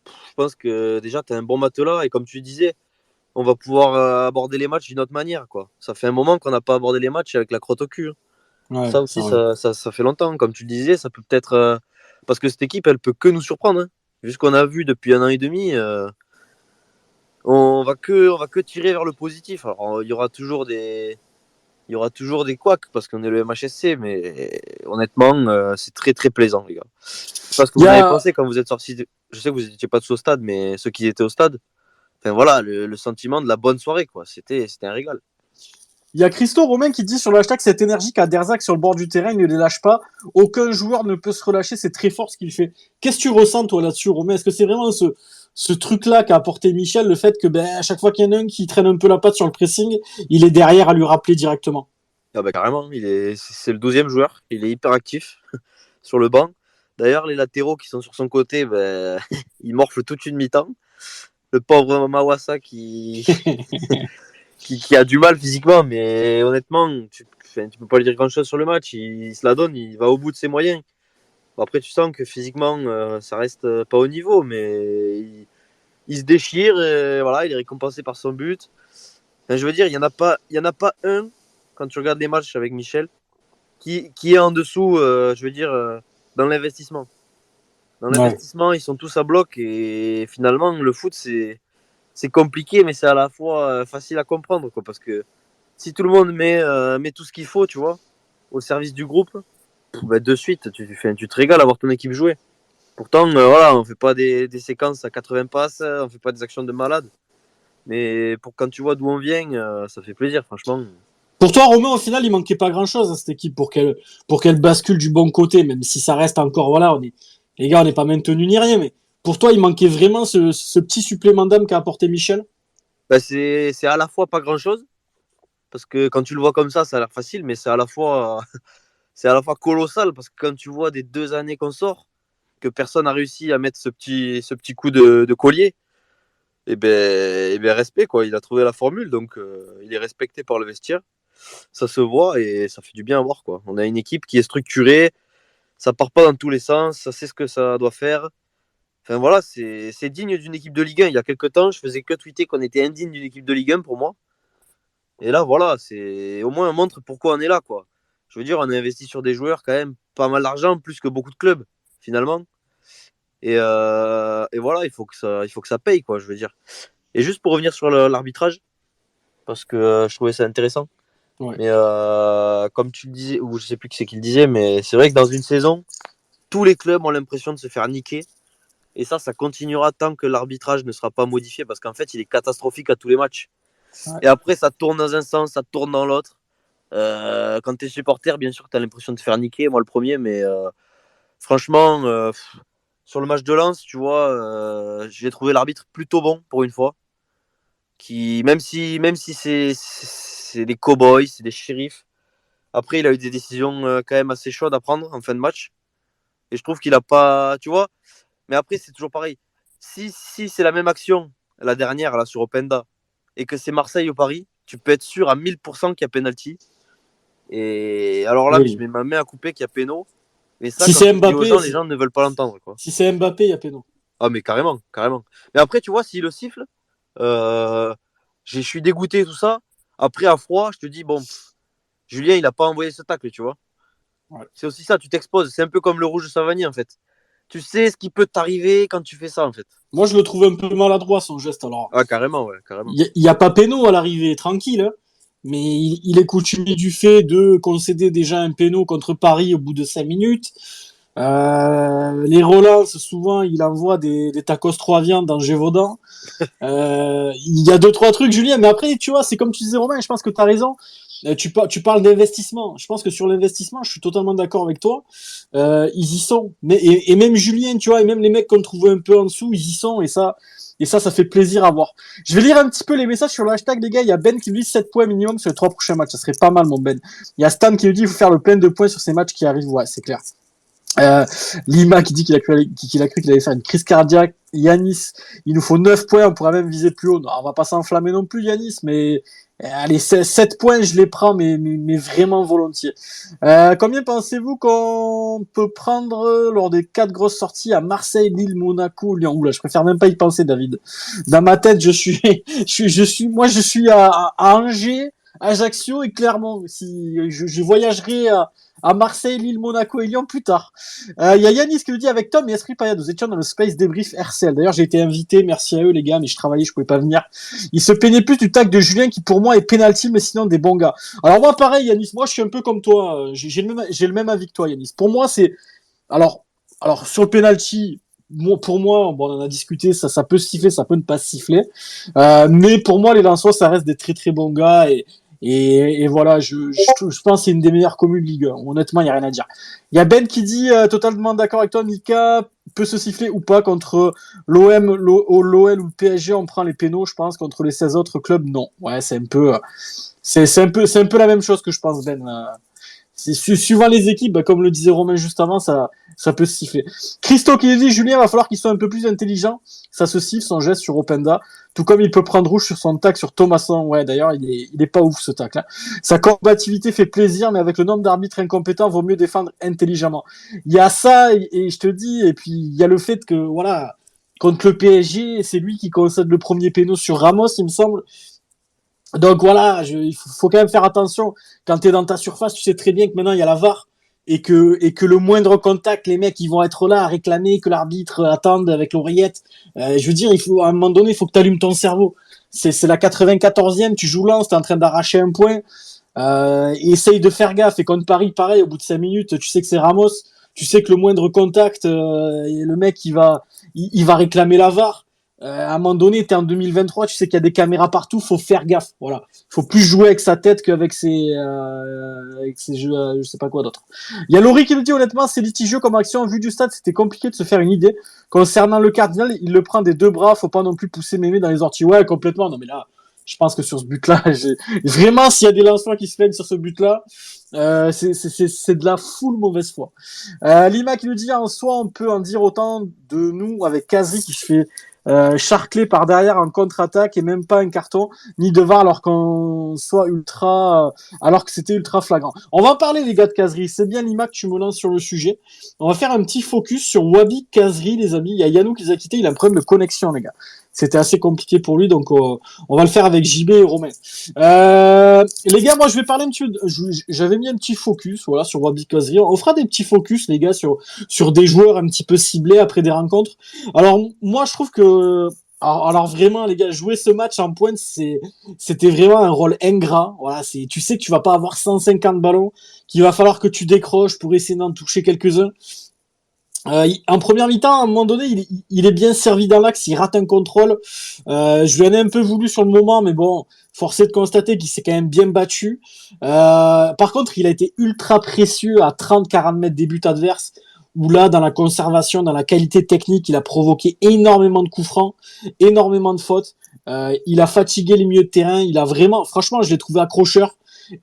je pense que déjà tu as un bon matelas et comme tu disais, on va pouvoir aborder les matchs d'une autre manière, quoi. Ça fait un moment qu'on n'a pas abordé les matchs avec la crotte au cul, hein. Ouais, Ça c'est aussi, vrai. ça fait longtemps. Comme tu le disais, ça peut peut-être. Parce que cette équipe, elle peut que nous surprendre, hein. Vu ce qu'on a vu depuis 1 an et demi, on va que tirer vers le positif. Alors, il y aura toujours des couacs parce qu'on est le MHSC, mais honnêtement, c'est très très plaisant, les gars. Je sais pas ce que Il y vous avez a, pensé quand vous êtes sortis. Je sais que vous n'étiez pas tous au stade, mais ceux qui étaient au stade, enfin voilà, le sentiment de la bonne soirée, quoi. C'était un régal. Il y a Christo Romain qui dit sur le hashtag cette énergie qu'a Derzac sur le bord du terrain, il ne les lâche pas. Aucun joueur ne peut se relâcher, c'est très fort ce qu'il fait. Qu'est-ce que tu ressens toi là-dessus, Romain? Est-ce que c'est vraiment ce truc-là qu'a apporté Michel, le fait que à chaque fois qu'il y en a un qui traîne un peu la patte sur le pressing, il est derrière à lui rappeler directement? Ah bah carrément, c'est le 12e joueur, il est hyper actif sur le banc. D'ailleurs, les latéraux qui sont sur son côté, ben, ils morflent toute une mi-temps. Le pauvre Mawassa qui a du mal physiquement, mais honnêtement, tu peux pas lui dire grand-chose sur le match. Il se la donne, il va au bout de ses moyens. Bon, après, tu sens que physiquement, ça reste pas au niveau, mais il se déchire et voilà, il est récompensé par son but. Enfin, je veux dire, il y en a pas un, quand tu regardes les matchs avec Michel, qui est en dessous, je veux dire, dans l'investissement. Dans Ouais. l'investissement, ils sont tous à bloc et finalement, le foot, c'est compliqué, mais c'est à la fois facile à comprendre, quoi, parce que si tout le monde met tout ce qu'il faut, tu vois, au service du groupe, bah, de suite, tu te régales à voir ton équipe jouer. Pourtant, voilà, on fait pas des séquences à 80 passes, on fait pas des actions de malade, mais pour quand tu vois d'où on vient, ça fait plaisir, franchement. Pour toi, Romain, au final, il manquait pas grand-chose à cette équipe pour qu'elle bascule du bon côté, même si ça reste encore, voilà, les gars, on n'est pas maintenu ni rien, mais pour toi, il manquait vraiment ce petit supplément d'âme qu'a apporté Michel? Bah, c'est à la fois pas grand-chose, parce que quand tu le vois comme ça a l'air facile, mais c'est à la fois colossal, parce que quand tu vois des 2 années qu'on sort, que personne n'a réussi à mettre ce petit coup de collier, et ben respect, quoi. Il a trouvé la formule, donc il est respecté par le vestiaire. Ça se voit et ça fait du bien à voir, quoi. On a une équipe qui est structurée, ça part pas dans tous les sens, ça sait ce que ça doit faire. Enfin voilà, c'est digne d'une équipe de Ligue 1. Il y a quelques temps, je faisais que tweeter qu'on était indigne d'une équipe de Ligue 1 pour moi. Et là, voilà, c'est au moins on montre pourquoi on est là, quoi. Je veux dire, on a investi sur des joueurs quand même pas mal d'argent, plus que beaucoup de clubs, finalement. Et voilà, il faut que ça paye, quoi, je veux dire. Et juste pour revenir sur l'arbitrage, parce que je trouvais ça intéressant. Ouais. Mais comme tu le disais, ou je sais plus qui c'est qui le disait, mais c'est vrai que dans une saison, tous les clubs ont l'impression de se faire niquer. Et ça continuera tant que l'arbitrage ne sera pas modifié, parce qu'en fait, il est catastrophique à tous les matchs. Ouais. Et après, ça tourne dans un sens, ça tourne dans l'autre. Quand tu es supporter, bien sûr, tu as l'impression de te faire niquer, moi le premier, mais franchement, sur le match de Lens, tu vois, j'ai trouvé l'arbitre plutôt bon pour une fois. Même si c'est des cow-boys, c'est des shérifs, après, il a eu des décisions quand même assez chaudes à prendre en fin de match. Et je trouve qu'il a pas. Tu vois, mais après, c'est toujours pareil. Si c'est la même action, la dernière, là, sur Openda, et que c'est Marseille au Paris, tu peux être sûr à 1000% qu'il y a penalty. Et alors là, Oui. je mets ma main à couper qu'il y a péno. Mais ça, Si quand c'est tu le dis aux Mbappé, gens, les gens ne veulent pas l'entendre, quoi. si c'est Mbappé, il y a péno. Ah, mais carrément, carrément. Mais après, tu vois, s'il le siffle, je suis dégoûté, tout ça. Après, à froid, je te dis, bon, Julien, il n'a pas envoyé ce tacle, tu vois. Ouais. C'est aussi ça, tu t'exposes. C'est un peu comme le rouge de Savanier, en fait. Tu sais ce qui peut t'arriver quand tu fais ça, en fait. Moi, je le trouve un peu maladroit, son geste. Alors, Ah, carrément, ouais, carrément. il y a pas péno à l'arrivée, tranquille. Hein. Mais il est coutumier du fait de concéder déjà un péno contre Paris au bout de 5 minutes. Les relances, souvent, il envoie des tacos 3 viandes dans Gévaudan. Il y a 2-3 trucs, Julien. Mais après, tu vois, c'est comme tu disais, Romain, je pense que tu as raison. Tu parles d'investissement. Je pense que sur l'investissement, je suis totalement d'accord avec toi. Ils y sont. Et même Julien, tu vois, et même les mecs qu'on trouvait un peu en dessous, ils y sont. Ça fait plaisir à voir. Je vais lire un petit peu les messages sur le hashtag, les gars. Il y a Ben qui nous dit 7 points minimum sur les 3 prochains matchs. Ça serait pas mal, mon Ben. Il y a Stan qui nous dit il faut faire le plein de points sur ces matchs qui arrivent. Ouais, c'est clair. Lima qui dit qu'il a cru qu'il allait faire une crise cardiaque. Yanis, il nous faut 9 points, on pourrait même viser plus haut. Non, on va pas s'enflammer non plus, Yanis, mais allez, 7 points, je les prends, mais vraiment volontiers. Combien pensez-vous qu'on peut prendre lors des 4 grosses sorties à Marseille, Lille, Monaco, Lyon? Oula, je préfère même pas y penser, David. Dans ma tête, je suis à Angers, Ajaccio et Clermont. Si je voyagerai à Marseille, Lille, Monaco et Lyon plus tard. Il y a Yanis qui nous dit avec Tom et Esprit Payet, nous étions dans le Space Débrief RCL. D'ailleurs, j'ai été invité, merci à eux les gars, mais je travaillais, je pouvais pas venir. Il se peignait plus du tac de Julien qui pour moi est penalty, mais sinon des bons gars. Alors moi pareil Yanis, moi je suis un peu comme toi, j'ai le même avis que toi Yanis. Pour moi c'est alors sur le penalty, pour moi, bon, on en a discuté, ça peut siffler, ça peut ne pas siffler. Mais pour moi, les Lensois, ça reste des très très bons gars. Et voilà, je pense que c'est une des meilleures communes de Ligue 1. Honnêtement, il n'y a rien à dire. Il y a Ben qui dit, totalement d'accord avec toi, Mika, peut se siffler ou pas contre l'OM, l'OL ou le PSG, on prend les pénaux, je pense, contre les 16 autres clubs, non. Ouais, c'est un peu la même chose que je pense, Ben. Suivant les équipes, bah, comme le disait Romain juste avant, ça peut se siffler. Christo qui dit, Julien, va falloir qu'il soit un peu plus intelligent. Ça se siffle, son geste sur Openda. Tout comme il peut prendre rouge sur son tac sur Thomasson. Ouais, d'ailleurs, il est pas ouf, ce tac, là. Sa combativité fait plaisir, mais avec le nombre d'arbitres incompétents, vaut mieux défendre intelligemment. Il y a ça, et je te dis, et puis, il y a le fait que, voilà, contre le PSG, c'est lui qui concède le premier péno sur Ramos, il me semble. Donc voilà, il faut quand même faire attention. Quand tu es dans ta surface, tu sais très bien que maintenant il y a la VAR et que le moindre contact, les mecs ils vont être là à réclamer que l'arbitre attende avec l'oreillette. Je veux dire, il faut à un moment donné, il faut que tu allumes ton cerveau. C'est la 94e, tu joues lance, tu es en train d'arracher un point. Essaye de faire gaffe. Et contre Paris, pareil, au bout de 5 minutes, tu sais que c'est Ramos, tu sais que le moindre contact, le mec il va réclamer la VAR. À un moment donné, t'es en 2023, tu sais qu'il y a des caméras partout, faut faire gaffe. Voilà, faut plus jouer avec sa tête qu'avec ses jeux, je sais pas quoi d'autre. Il y a Laurie qui nous dit honnêtement, c'est litigieux comme action. Vu du stade, c'était compliqué de se faire une idée. Concernant le cardinal, il le prend des deux bras, faut pas non plus pousser Mémé dans les orties. Ouais, complètement. Non mais là, je pense que sur ce but-là, vraiment, s'il y a des lancements qui se plaignent sur ce but-là, c'est de la full mauvaise foi. Lima qui nous dit en soi, on peut en dire autant de nous avec Kazi qui se fait charclé par derrière en contre-attaque et même pas un carton ni de VAR alors qu'on soit alors que c'était ultra flagrant. On va en parler les gars de Kazri, c'est bien Lima que tu me lances sur le sujet. On va faire un petit focus sur Wabi Kazri les amis. Il y a Yannou qui les a quittés, il a un problème de connexion les gars. C'était assez compliqué pour lui donc on va le faire avec JB et Romain. Les gars, moi je vais parler un petit peu j'avais mis un petit focus voilà sur Wabi Kazri. On fera des petits focus les gars sur des joueurs un petit peu ciblés après des rencontres. Alors moi je trouve que alors vraiment les gars, jouer ce match en pointe, c'était vraiment un rôle ingrat. Voilà, tu sais que tu vas pas avoir 150 ballons, qu'il va falloir que tu décroches pour essayer d'en toucher quelques-uns. En première mi-temps, à un moment donné, il est bien servi dans l'axe, il rate un contrôle. Je lui en ai un peu voulu sur le moment, mais bon, force est de constater qu'il s'est quand même bien battu. Par contre, il a été ultra précieux à 30-40 mètres des buts adverses, où là, dans la conservation, dans la qualité technique, il a provoqué énormément de coups francs, énormément de fautes. Il a fatigué les milieux de terrain, il a vraiment, franchement, je l'ai trouvé accrocheur.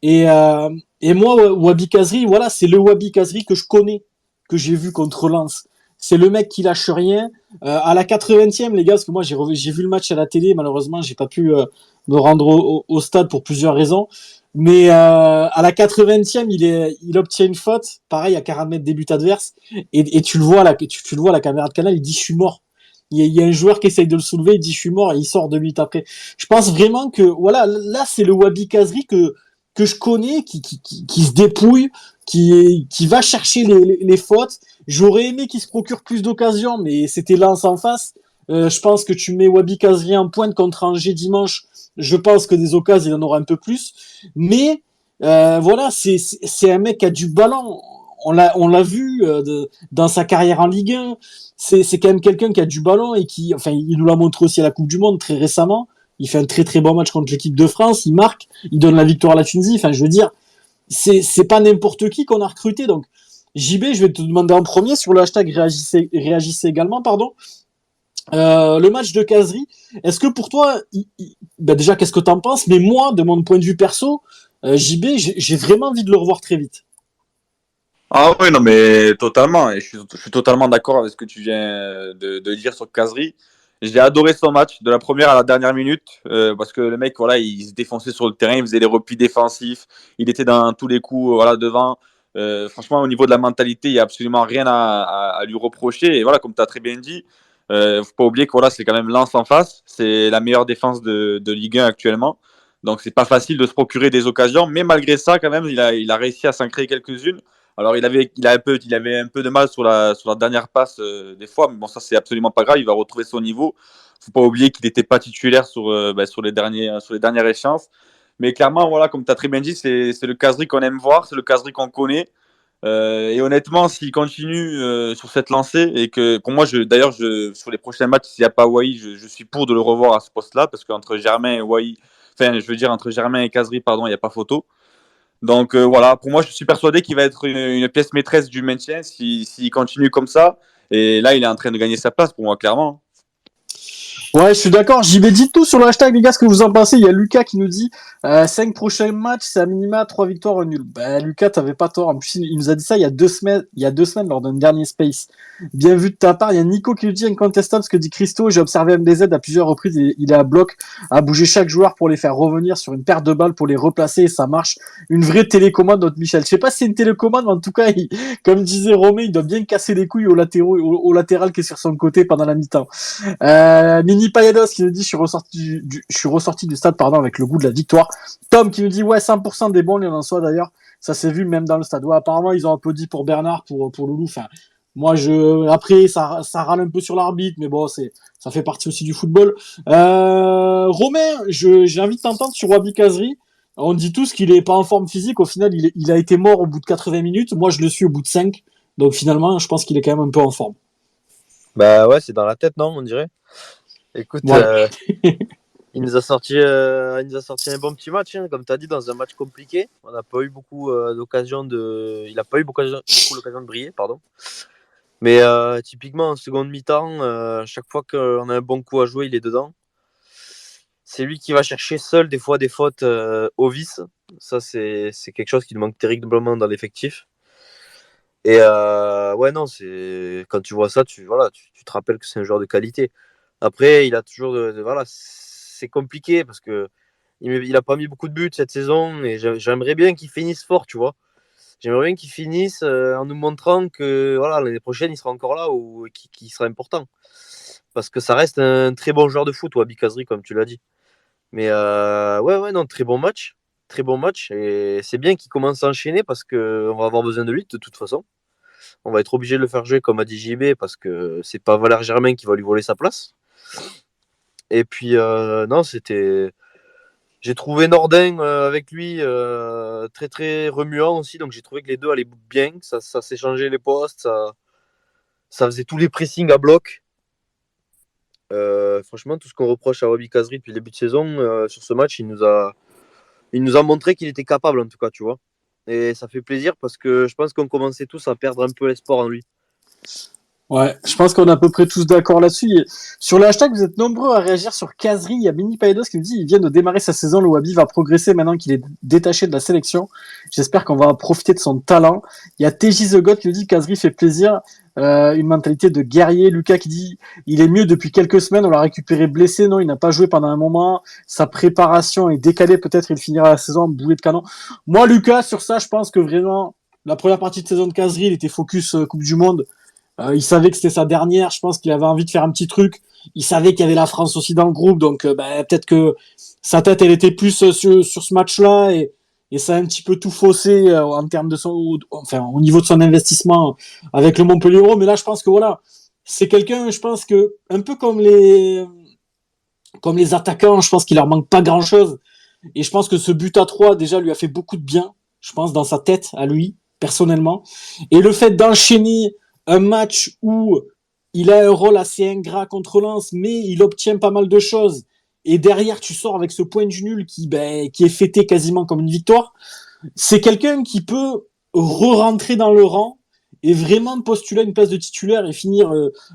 Et moi, Wabi Kazri, voilà, c'est le Wabi Kazri que je connais, que j'ai vu contre Lens. C'est le mec qui lâche rien. À la 80e, les gars, parce que moi j'ai vu le match à la télé, malheureusement j'ai pas pu me rendre au stade pour plusieurs raisons. Mais à la 80e, il obtient une faute, pareil à 40 mètres des buts adverses, et tu le vois là, tu le vois à la caméra de canal, il dit je suis mort. Il y a un joueur qui essaye de le soulever, il dit je suis mort, et il sort 2 minutes après. Je pense vraiment que voilà, là c'est le Wabi Kazri que je connais, qui se dépouille, qui va chercher les fautes. J'aurais aimé qu'il se procure plus d'occasions, mais c'était Lens en face. Je pense que tu mets Wabi Kazri en pointe contre Angers dimanche. Je pense que des occasions, il en aura un peu plus. Mais voilà, c'est un mec qui a du ballon. On l'a vu dans sa carrière en Ligue 1. C'est quand même quelqu'un qui a du ballon et qui, enfin, il nous l'a montré aussi à la Coupe du Monde très récemment. Il fait un très très bon match contre l'équipe de France. Il marque, il donne la victoire à la Tunisie. Enfin, je veux dire, c'est pas n'importe qui qu'on a recruté. Donc, JB, je vais te demander en premier sur le hashtag réagissez également, pardon. Le match de Kazri, est-ce que pour toi, ben déjà, qu'est-ce que t'en penses? Mais moi, de mon point de vue perso, JB, j'ai vraiment envie de le revoir très vite. Ah oui, non, mais totalement. Et je suis totalement d'accord avec ce que tu viens de dire sur Kazri. J'ai adoré son match de la première à la dernière minute parce que le mec, voilà, il se défonçait sur le terrain, il faisait des replis défensifs, il était dans tous les coups, voilà, devant. Franchement, au niveau de la mentalité, il n'y a absolument rien à lui reprocher. Et voilà, comme tu as très bien dit, faut pas oublier que voilà, c'est quand même Lens en face, c'est la meilleure défense de Ligue 1 actuellement. Donc c'est pas facile de se procurer des occasions, mais malgré ça, quand même, il a réussi à s'en créer quelques-unes. Alors il avait un peu de mal sur la dernière passe des fois, mais bon ça c'est absolument pas grave, il va retrouver son niveau. Faut pas oublier qu'il n'était pas titulaire sur les dernières échéances. Mais clairement voilà, comme tu as très bien dit, c'est le Kazri qu'on aime voir, c'est le Kazri qu'on connaît. Et honnêtement, s'il continue sur cette lancée et que pour moi, d'ailleurs, sur les prochains matchs, s'il n'y a pas Wai, je suis pour de le revoir à ce poste-là parce qu'entre Germain et Wai, enfin je veux dire entre Germain et Kazri, pardon, il n'y a pas photo. Donc voilà, pour moi, je suis persuadé qu'il va être une pièce maîtresse du maintien s'il continue comme ça. Et là, il est en train de gagner sa place pour moi, clairement. Ouais, je suis d'accord. JB, dites tout sur le hashtag, les gars, ce que vous en pensez. Il y a Lucas qui nous dit 5 prochains matchs, c'est à minima 3 victoires, un nul. Bah, Lucas, t'avais pas tort. En plus, il nous a dit ça il y a 2 semaines, lors d'un dernier space. Bien vu de ta part. Il y a Nico qui nous dit incontestable ce que dit Christo. J'ai observé MDZ à plusieurs reprises. Il est à bloc, à bouger chaque joueur pour les faire revenir sur une paire de balles pour les replacer et ça marche. Une vraie télécommande, notre Michel. Je sais pas si c'est une télécommande, mais en tout cas, comme disait Romé, il doit bien casser les couilles au latéral qui est sur son côté pendant la mi-temps. Mini Payados qui nous dit je suis ressorti du stade pardon avec le goût de la victoire. Tom qui nous dit ouais 100% des bons les Lensois d'ailleurs, ça s'est vu même dans le stade. Ouais, apparemment ils ont applaudi pour Bernard, pour Loulou. Enfin moi après ça râle un peu sur l'arbitre, mais bon ça fait partie aussi du football. Romain, j'ai envie de t'entendre sur Wabi Kazri. On dit tous qu'il est pas en forme physique. Au final il a été mort au bout de 80 minutes. Moi je le suis au bout de 5. Donc finalement je pense qu'il est quand même un peu en forme. Bah ouais, c'est dans la tête, non, on dirait. Écoute, Ouais. il nous a sorti un bon petit match, hein, comme tu as dit, dans un match compliqué. On n'a pas eu beaucoup d'occasion il n'a pas eu beaucoup l'occasion de briller, pardon. Mais typiquement en seconde mi-temps, chaque fois qu'on a un bon coup à jouer, il est dedans. C'est lui qui va chercher seul des fois des fautes au vice. Ça, c'est quelque chose qui nous manque terriblement dans l'effectif. Et ouais, non, quand tu vois ça, tu te rappelles que c'est un joueur de qualité. Après, il a toujours voilà, c'est compliqué parce que il a pas mis beaucoup de buts cette saison et j'aimerais bien qu'il finisse fort, tu vois. J'aimerais bien qu'il finisse en nous montrant que voilà, l'année prochaine, il sera encore là ou qu'il sera important. Parce que ça reste un très bon joueur de foot, Wabi Kazri, comme tu l'as dit. Mais ouais, non, très bon match. Très bon match. Et c'est bien qu'il commence à enchaîner parce qu'on va avoir besoin de lui de toute façon. On va être obligé de le faire jouer comme a dit JB parce que c'est pas Valère Germain qui va lui voler sa place. Et puis, non, j'ai trouvé Nordin avec lui très très remuant aussi. Donc j'ai trouvé que les deux allaient bien. Ça s'échangeait les postes. Ça faisait tous les pressings à bloc. Franchement, tout ce qu'on reproche à Wabi Kazri depuis le début de saison, sur ce match, il nous a montré qu'il était capable en tout cas, tu vois. Et ça fait plaisir parce que je pense qu'on commençait tous à perdre un peu l'espoir en lui. Ouais, je pense qu'on est à peu près tous d'accord là-dessus. Et sur le hashtag, vous êtes nombreux à réagir sur Kazri. Il y a Mini Paedos qui nous dit il vient de démarrer sa saison. Le Wabi va progresser maintenant qu'il est détaché de la sélection. J'espère qu'on va profiter de son talent. Il y a TJ The God qui nous dit Kazri fait plaisir. une mentalité de guerrier. Lucas qui dit il est mieux depuis quelques semaines, on l'a récupéré blessé, non, il n'a pas joué pendant un moment, sa préparation est décalée, peut-être il finira la saison en boulet de canon. Moi, Lucas, sur ça, je pense que vraiment, la première partie de saison de Cazerie, il était focus Coupe du Monde. Il savait que c'était sa dernière, je pense qu'il avait envie de faire un petit truc. Il savait qu'il y avait la France aussi dans le groupe, donc peut-être que sa tête, elle était plus sur ce match-là, et ça a un petit peu tout faussé en termes de au niveau de son investissement avec le Montpellier. Mais là, je pense que voilà, c'est quelqu'un, je pense que un peu comme les attaquants, je pense qu'il leur manque pas grand-chose. Et je pense que ce but à 3 déjà lui a fait beaucoup de bien, je pense, dans sa tête à lui, personnellement. Et le fait d'enchaîner un match où il a un rôle assez ingrat contre Lens, mais il obtient pas mal de choses. Et derrière, tu sors avec ce point du nul qui est fêté quasiment comme une victoire. C'est quelqu'un qui peut re-rentrer dans le rang et vraiment postuler une place de titulaire et finir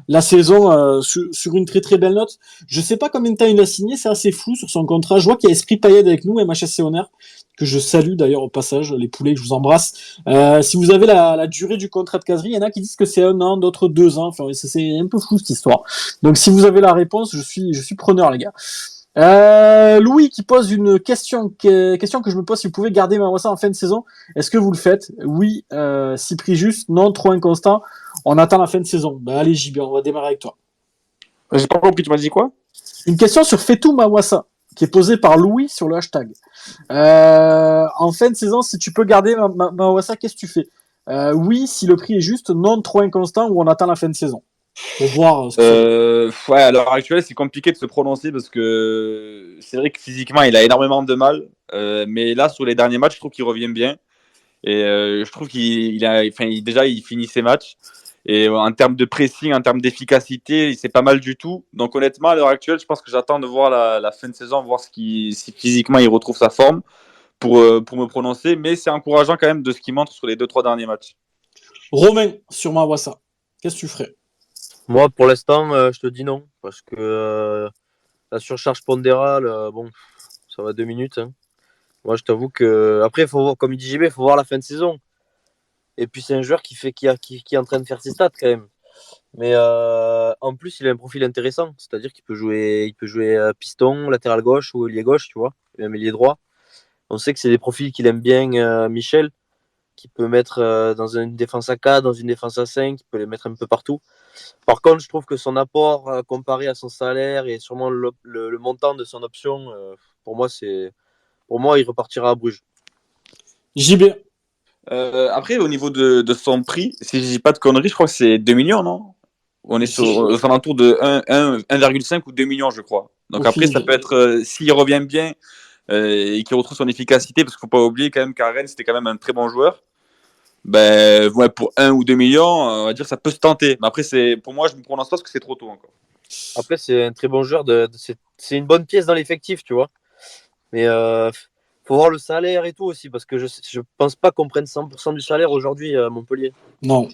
la saison sur une très très belle note. Je sais pas combien de temps il a signé, c'est assez flou sur son contrat. Je vois qu'il y a Esprit Payet avec nous, MHSC Honor, que je salue d'ailleurs au passage, les poulets, je vous embrasse. Si vous avez la durée du contrat de Cazerie, il y en a qui disent que c'est 1 an, d'autres 2 ans. Enfin, c'est un peu flou cette histoire. Donc si vous avez la réponse, je suis preneur, les gars. Louis qui pose une question que je me pose: si vous pouvez garder Mawassa en fin de saison, est-ce que vous le faites? Oui, si prix juste, non, trop inconstant, on attend la fin de saison. Allez JB, on va démarrer avec toi. J'ai pas compris, tu m'as dit quoi? Une question sur Fetou Mawassa qui est posée par Louis sur le hashtag. En fin de saison, si tu peux garder Mawassa, qu'est-ce que tu fais? Oui, si le prix est juste, non, trop inconstant, ou on attend la fin de saison pour voir ouais, à l'heure actuelle, c'est compliqué de se prononcer parce que c'est vrai que physiquement, il a énormément de mal. Mais là, sur les derniers matchs, je trouve qu'il revient bien. Et je trouve déjà, il finit ses matchs. Et en termes de pressing, en termes d'efficacité, c'est pas mal du tout. Donc honnêtement, à l'heure actuelle, je pense que j'attends de voir la fin de saison, voir si physiquement il retrouve sa forme pour me prononcer. Mais c'est encourageant quand même de ce qu'il montre sur les 2-3 derniers matchs. Romain sur Mawassa, qu'est-ce que tu ferais? Moi, pour l'instant, je te dis non. Parce que la surcharge pondérale, bon, ça va 2 minutes. Hein. Moi, je t'avoue que. Après, faut voir, comme il dit JB, il faut voir la fin de saison. Et puis, c'est un joueur qui est en train de faire ses stats quand même. Mais en plus, il a un profil intéressant. C'est-à-dire qu'il peut jouer piston, latéral gauche ou ailier gauche, tu vois, et même ailier droit. On sait que c'est des profils qu'il aime bien, Michel, qui peut mettre dans une défense à 4, dans une défense à 5, qui peut les mettre un peu partout. Par contre, je trouve que son apport comparé à son salaire et sûrement le montant de son option, pour moi, il repartira à Bruges. JB. Après, au niveau de son prix, si je dis pas de conneries, je crois que c'est 2 millions, non? On est aux alentours de 1,5 ou 2 millions, je crois. Donc après, ça peut être, s'il revient bien et qu'il retrouve son efficacité, parce qu'il ne faut pas oublier quand même qu'à Rennes, c'était quand même un très bon joueur. Ouais, pour 1 ou 2 millions, on va dire ça peut se tenter. Mais après, pour moi, je ne me prononce pas parce que c'est trop tôt encore. Après, c'est un très bon joueur. C'est une bonne pièce dans l'effectif, tu vois. Mais faut voir le salaire et tout aussi, parce que je pense pas qu'on prenne 100% du salaire aujourd'hui à Montpellier. Non.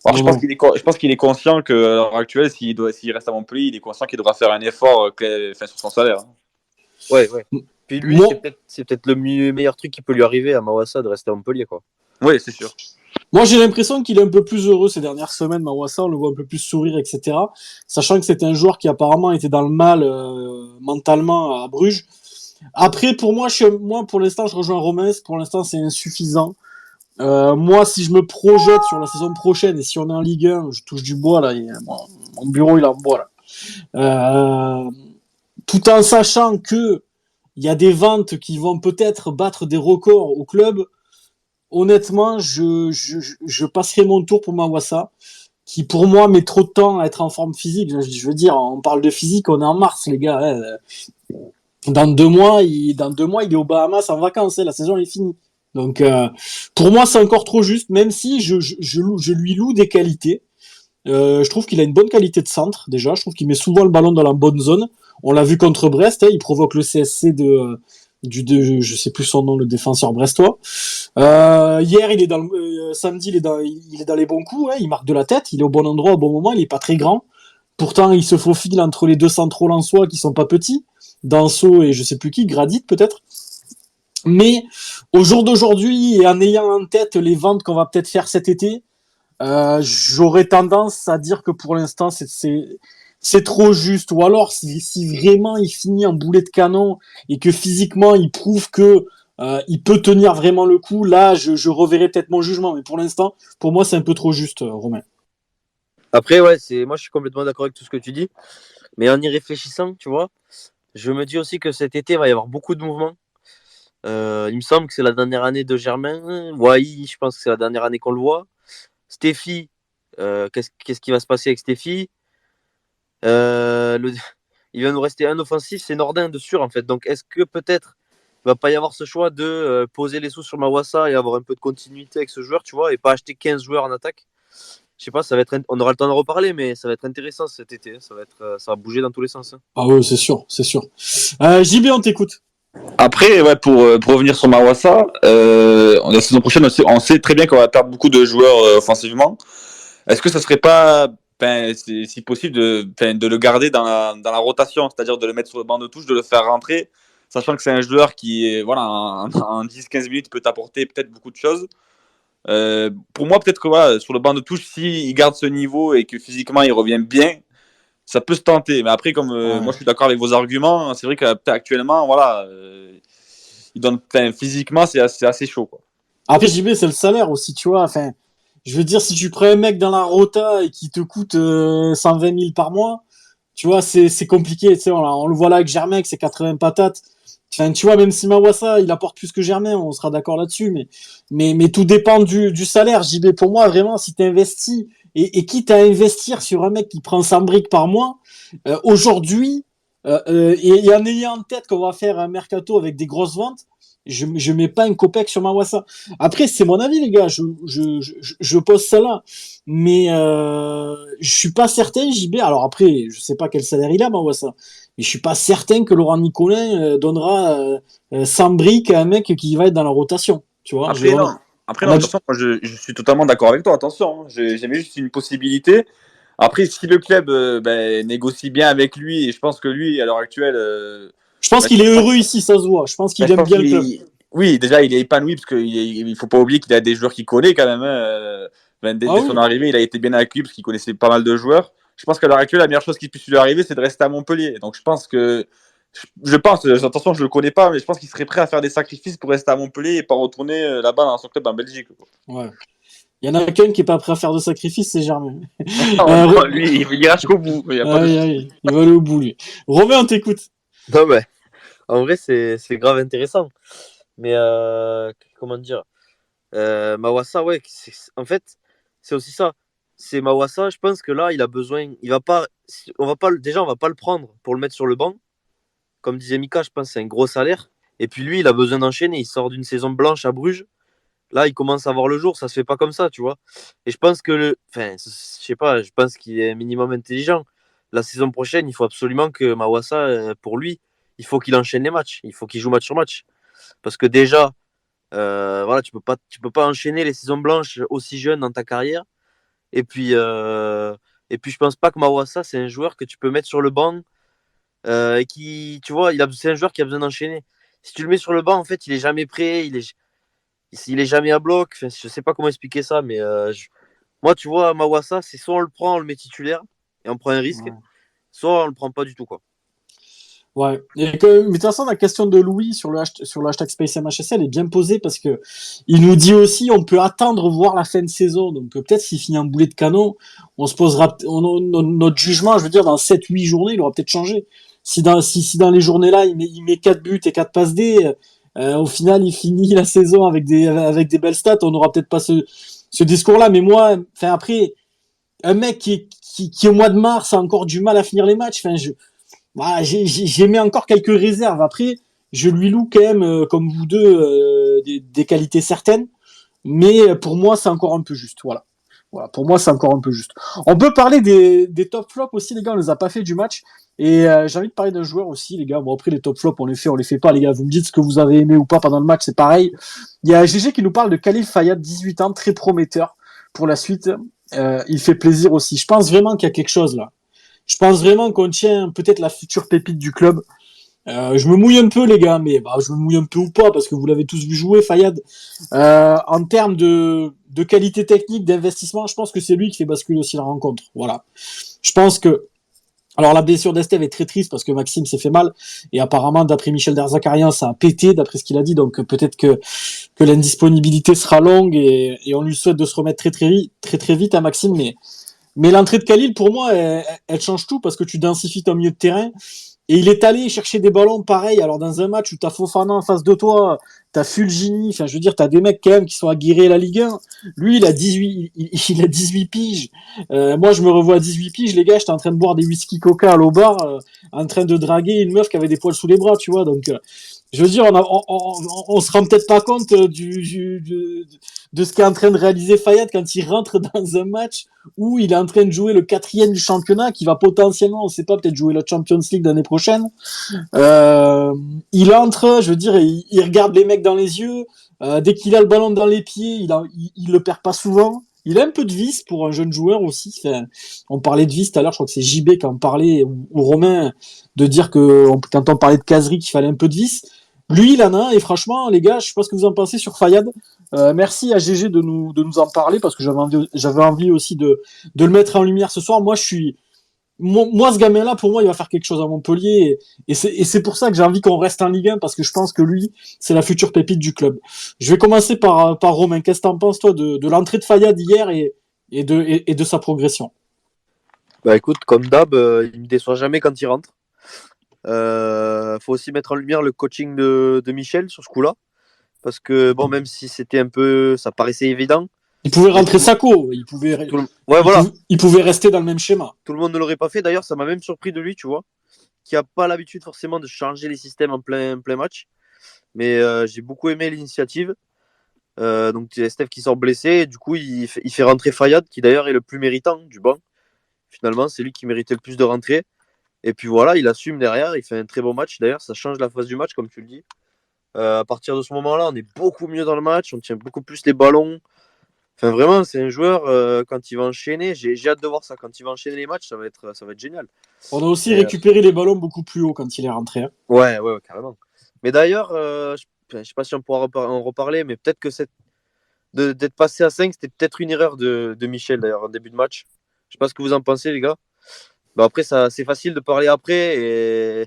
Alors, je pense qu'il est conscient qu'à l'heure actuelle, s'il reste à Montpellier, il est conscient qu'il devra faire un effort sur son salaire. Ouais. Puis lui, c'est peut-être le meilleur truc qui peut lui arriver à Mawassa de rester à Montpellier, quoi. Oui, c'est sûr. Moi, j'ai l'impression qu'il est un peu plus heureux ces dernières semaines, Mawassa, on le voit un peu plus sourire, etc. Sachant que c'était un joueur qui apparemment était dans le mal mentalement à Bruges. Après, pour moi, pour l'instant, je rejoins Romain. Pour l'instant, c'est insuffisant. Moi, si je me projette sur la saison prochaine et si on est en Ligue 1, je touche du bois là. Mon bureau, il est en bois là. Tout en sachant que il y a des ventes qui vont peut-être battre des records au club. Honnêtement, je passerai mon tour pour Mawassa, qui pour moi met trop de temps à être en forme physique. Je veux dire, on parle de physique, on est en mars, les gars. Hein. Dans 2 mois, il est aux Bahamas en vacances. Hein, la saison est finie. Donc, pour moi, c'est encore trop juste, même si je lui loue des qualités. Je trouve qu'il a une bonne qualité de centre, déjà. Je trouve qu'il met souvent le ballon dans la bonne zone. On l'a vu contre Brest, hein, il provoque le CSC je sais plus son nom, le défenseur brestois. Hier, samedi, il est dans les bons coups, hein, il marque de la tête, il est au bon endroit, au bon moment, il est pas très grand. Pourtant, il se faufile entre les 2 centraux lensois qui sont pas petits, Danso et je sais plus qui, Gradit peut-être. Mais au jour d'aujourd'hui, et en ayant en tête les ventes qu'on va peut-être faire cet été, j'aurais tendance à dire que pour l'instant, c'est trop juste. Ou alors, si vraiment il finit en boulet de canon et que physiquement il prouve que il peut tenir vraiment le coup, là, je reverrai peut-être mon jugement. Mais pour l'instant, pour moi, c'est un peu trop juste, Romain. Après, ouais, moi je suis complètement d'accord avec tout ce que tu dis. Mais en y réfléchissant, tu vois, je me dis aussi que cet été, il va y avoir beaucoup de mouvements. Il me semble que c'est la dernière année de Germain. Wai, je pense que c'est la dernière année qu'on le voit. Steffi, qu'est-ce qui va se passer avec Steffi? Il va nous rester un offensif, c'est Nordin de sûr en fait. Donc est-ce que peut-être il va pas y avoir ce choix de poser les sous sur Mawassa et avoir un peu de continuité avec ce joueur, tu vois, et pas acheter 15 joueurs en attaque? Je sais pas, on aura le temps de reparler, mais ça va être intéressant cet été. Ça va bouger dans tous les sens. Ah oui, c'est sûr, c'est sûr. JB, on t'écoute. Après, ouais, pour revenir sur Mawassa, la saison prochaine, on sait très bien qu'on va perdre beaucoup de joueurs offensivement. Est-ce que ça serait pas, si possible, de le garder dans la rotation, c'est-à-dire de le mettre sur le banc de touche, de le faire rentrer, sachant que c'est un joueur qui, voilà, en 10-15 minutes, peut apporter peut-être beaucoup de choses. Pour moi, peut-être que voilà, sur le banc de touche, s'il garde ce niveau et que physiquement il revient bien, ça peut se tenter. Mais après, comme moi je suis d'accord avec vos arguments, c'est vrai qu'actuellement, voilà, physiquement, c'est assez chaud, quoi. Après, JB, c'est le salaire aussi, tu vois. Enfin, je veux dire, si tu prends un mec dans la rota et qui te coûte 120 000 par mois, tu vois, c'est compliqué. Tu sais, on le voit là avec Germain, que c'est 80 patates. Enfin, tu vois, même si Mawassa, il apporte plus que Germain, on sera d'accord là-dessus. Mais tout dépend du salaire. JB, pour moi, vraiment, si tu investis et quitte à investir sur un mec qui prend 100 briques par mois, aujourd'hui, et en ayant en tête qu'on va faire un mercato avec des grosses ventes, je mets pas un copec sur Mawassa. Après, c'est mon avis, les gars. Je pose ça là. Mais je suis pas certain, JB. Alors après, je sais pas quel salaire il a, Mawassa. Mais je suis pas certain que Laurent Nicolin donnera 100 briques à un mec qui va être dans la rotation. Tu vois, Après, non. Après, non, attention, moi, je suis totalement d'accord avec toi. Attention, hein. J'ai mis juste une possibilité. Après, si le club négocie bien avec lui, et je pense que lui, à l'heure actuelle, je pense qu'il est heureux ici, ça se voit. Je pense qu'il aime bien le club. Oui, déjà, il est épanoui parce qu'il ne faut pas oublier qu'il a des joueurs qu'il connaît quand même. Dès son arrivée, il a été bien accueilli parce qu'il connaissait pas mal de joueurs. Je pense qu'à l'heure actuelle, la meilleure chose qui puisse lui arriver, c'est de rester à Montpellier. Donc, je pense que. Attention, je ne le connais pas, mais je pense qu'il serait prêt à faire des sacrifices pour rester à Montpellier et pas retourner là-bas dans son club en Belgique, quoi. Ouais. Il y en a qu'un qui est pas prêt à faire de sacrifices, c'est Germain. Lui, il ira jusqu'au bout. Il va aller au bout, lui. Romain, on t'écoute. Non, mais en vrai, c'est grave intéressant. Mais comment dire, Mawassa, ouais, en fait, c'est aussi ça. C'est Mawassa, je pense que là, il a besoin. On va pas le prendre pour le mettre sur le banc. Comme disait Mika, je pense que c'est un gros salaire. Et puis lui, il a besoin d'enchaîner. Il sort d'une saison blanche à Bruges. Là, il commence à voir le jour. Ça se fait pas comme ça, tu vois. Et je pense que je sais pas, je pense qu'il est minimum intelligent. La saison prochaine, il faut absolument que Mawassa, pour lui, il faut qu'il enchaîne les matchs. Il faut qu'il joue match sur match. Parce que déjà, voilà, tu peux pas enchaîner les saisons blanches aussi jeune dans ta carrière. Et puis je pense pas que Mawassa, c'est un joueur que tu peux mettre sur le banc et qui, tu vois, c'est un joueur qui a besoin d'enchaîner. Si tu le mets sur le banc, en fait, il est jamais prêt, il est jamais à bloc. Enfin, je sais pas comment expliquer ça, mais moi, tu vois, Mawassa, c'est soit on le prend, on le met titulaire et on prend un risque, soit on le prend pas du tout, quoi. Ouais. Mais de toute façon, la question de Louis sur le hashtag SpaceMHSL est bien posée parce que il nous dit aussi on peut attendre voir la fin de saison. Donc peut-être s'il finit un boulet de canon, on se posera notre jugement, je veux dire, dans 7-8 journées, il aura peut-être changé. Si dans les journées-là, il met 4 buts et 4 passes D, au final, il finit la saison avec des belles stats, on n'aura peut-être pas ce discours-là. Mais moi, enfin après, un mec qui au mois de mars a encore du mal à finir les matchs, enfin voilà, j'ai mis encore quelques réserves. Après, je lui loue quand même, comme vous deux, des qualités certaines. Mais pour moi, c'est encore un peu juste. Voilà. Pour moi, c'est encore un peu juste. On peut parler des top flops aussi, les gars. On les a pas fait du match. Et j'ai envie de parler d'un joueur aussi, les gars. Bon, après, les top flops, on les fait pas, les gars. Vous me dites ce que vous avez aimé ou pas pendant le match, c'est pareil. Il y a GG qui nous parle de Khalil Fayad, 18 ans, très prometteur pour la suite. Il fait plaisir aussi. Je pense vraiment qu'il y a quelque chose là. Je pense vraiment qu'on tient peut-être la future pépite du club. Je me mouille un peu, les gars, mais je me mouille un peu ou pas, parce que vous l'avez tous vu jouer, Fayad. En termes de qualité technique, d'investissement, je pense que c'est lui qui fait basculer aussi la rencontre. Voilà. Je pense que alors la blessure d'Estève est très triste parce que Maxime s'est fait mal et apparemment d'après Michel Derzakarian ça a pété d'après ce qu'il a dit, donc peut-être que l'indisponibilité sera longue et on lui souhaite de se remettre très vite à Maxime, mais l'entrée de Khalil pour moi elle change tout parce que tu densifies ton milieu de terrain et il est allé chercher des ballons pareil. Alors dans un match où t'as Fofana en face de toi, t'as Fulgini, enfin je veux dire t'as des mecs quand même qui sont aguerris à la Ligue 1. Lui il a 18 il a 18 piges. Moi je me revois à 18 piges, les gars, j'étais en train de boire des whisky Coca à l'eau bar, en train de draguer une meuf qui avait des poils sous les bras, tu vois. Donc je veux dire on se rend peut-être pas compte de ce qu'est en train de réaliser Fayad quand il rentre dans un match où il est en train de jouer le 4e du championnat, qui va potentiellement, on sait pas, peut-être jouer la Champions League l'année prochaine. Il entre, je veux dire, il regarde les mecs dans les yeux. Dès qu'il a le ballon dans les pieds, il le perd pas souvent. Il a un peu de vice pour un jeune joueur aussi. Enfin, on parlait de vice tout à l'heure, je crois que c'est JB qui en parlait, ou Romain, de dire que quand on parlait de caserie, qu'il fallait un peu de vice. Lui, il en a un, et franchement, les gars, je sais pas ce que vous en pensez sur Fayad. Merci à GG de nous en parler, parce que j'avais envie aussi de le mettre en lumière ce soir. Moi, ce gamin-là, pour moi, il va faire quelque chose à Montpellier, et c'est pour ça que j'ai envie qu'on reste en Ligue 1, parce que je pense que lui, c'est la future pépite du club. Je vais commencer par Romain. Qu'est-ce que t'en penses, toi, de l'entrée de Fayad hier et de sa progression? Bah écoute, comme d'hab, il me déçoit jamais quand il rentre. Faut aussi mettre en lumière le coaching de Michel sur ce coup-là. Parce que, bon, même si c'était un peu. Ça paraissait évident. Il pouvait rentrer Sako, il pouvait rester dans le même schéma. Tout le monde ne l'aurait pas fait. D'ailleurs, ça m'a même surpris de lui, tu vois, qui n'a pas l'habitude forcément de changer les systèmes en plein match. Mais j'ai beaucoup aimé l'initiative. Donc, il y a Steph qui sort blessé. Et du coup, il fait rentrer Fayad, qui d'ailleurs est le plus méritant du banc. Finalement, c'est lui qui méritait le plus de rentrer. Et puis voilà, il assume derrière. Il fait un très bon match. D'ailleurs, ça change la phase du match, comme tu le dis. À partir de ce moment-là, on est beaucoup mieux dans le match. On tient beaucoup plus les ballons. Enfin, vraiment, c'est un joueur, quand il va enchaîner, j'ai hâte de voir ça. Quand il va enchaîner les matchs, ça va être génial. On a aussi récupéré les ballons beaucoup plus haut quand il est rentré. Hein. Ouais, carrément. Mais d'ailleurs, je ne sais pas si on pourra en reparler, mais peut-être que d'être passé à 5, c'était peut-être une erreur de Michel, d'ailleurs, en début de match. Je ne sais pas ce que vous en pensez, les gars. Bah, après, c'est facile de parler après, et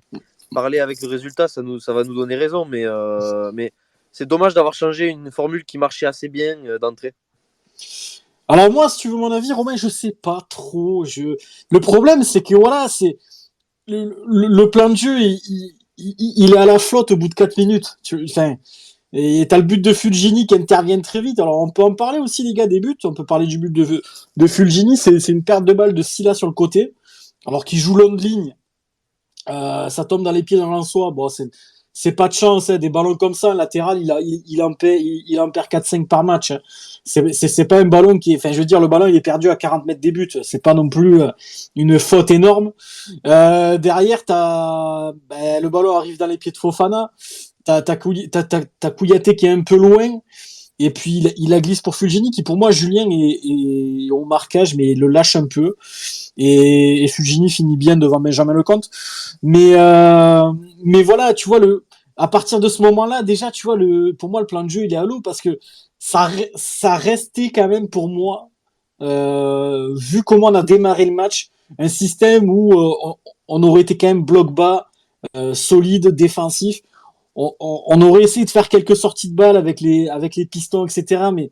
parler avec le résultat, ça va nous donner raison. Mais c'est dommage d'avoir changé une formule qui marchait assez bien d'entrée. Alors moi, si tu veux mon avis, Romain, je sais pas trop. Le problème, c'est que voilà, c'est le plan de jeu, il est à la flotte au bout de 4 minutes. Enfin, et t'as le but de Fulgini qui intervient très vite. Alors on peut en parler aussi, les gars, des buts. On peut parler du but de Fulgini. C'est une perte de balle de Silla sur le côté, alors qu'il joue long de ligne. Ça tombe dans les pieds d'un Lensois. Bon, c'est pas de chance, hein. Des ballons comme ça, latéral, il en perd 4-5 par match. Hein. C'est pas un ballon enfin, je veux dire, le ballon, il est perdu à 40 mètres des buts. C'est pas non plus une faute énorme. Derrière, le ballon arrive dans les pieds de Fofana. T'as Kouyaté qui est un peu loin. Et puis, il la glisse pour Fulgini, qui pour moi, Julien est au marquage, mais il le lâche un peu. Et Fulgini finit bien devant Benjamin Lecomte. Mais voilà, tu vois, à partir de ce moment-là, déjà, tu vois, pour moi, le plan de jeu, il est à l'eau parce que ça restait quand même pour moi, vu comment on a démarré le match, un système où on aurait été quand même bloc bas, solide, défensif. On aurait essayé de faire quelques sorties de balles avec les pistons, etc. Mais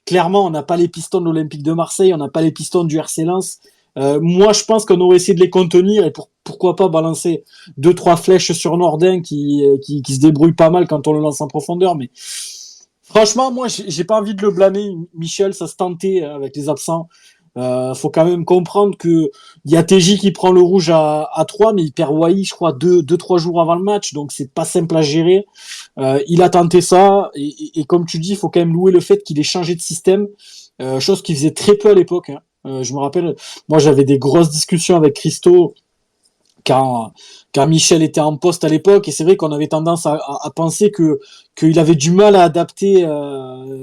clairement, on n'a pas les pistons de l'Olympique de Marseille, on n'a pas les pistons du RC Lens. Moi, je pense qu'on aurait essayé de les contenir et pourquoi pas balancer 2-3 flèches sur Nordin qui se débrouille pas mal quand on le lance en profondeur. Mais franchement, moi, j'ai pas envie de le blâmer. Michel, ça se tentait avec les absents. Faut quand même comprendre que il y a TJ qui prend le rouge à 3, mais il perd Wai, je crois, 2-3 jours avant le match, donc c'est pas simple à gérer. Il a tenté ça, et comme tu dis, il faut quand même louer le fait qu'il ait changé de système, chose qu'il faisait très peu à l'époque. Hein. Je me rappelle, moi j'avais des grosses discussions avec Christo quand Michel était en poste à l'époque, et c'est vrai qu'on avait tendance à penser qu'il avait du mal à adapter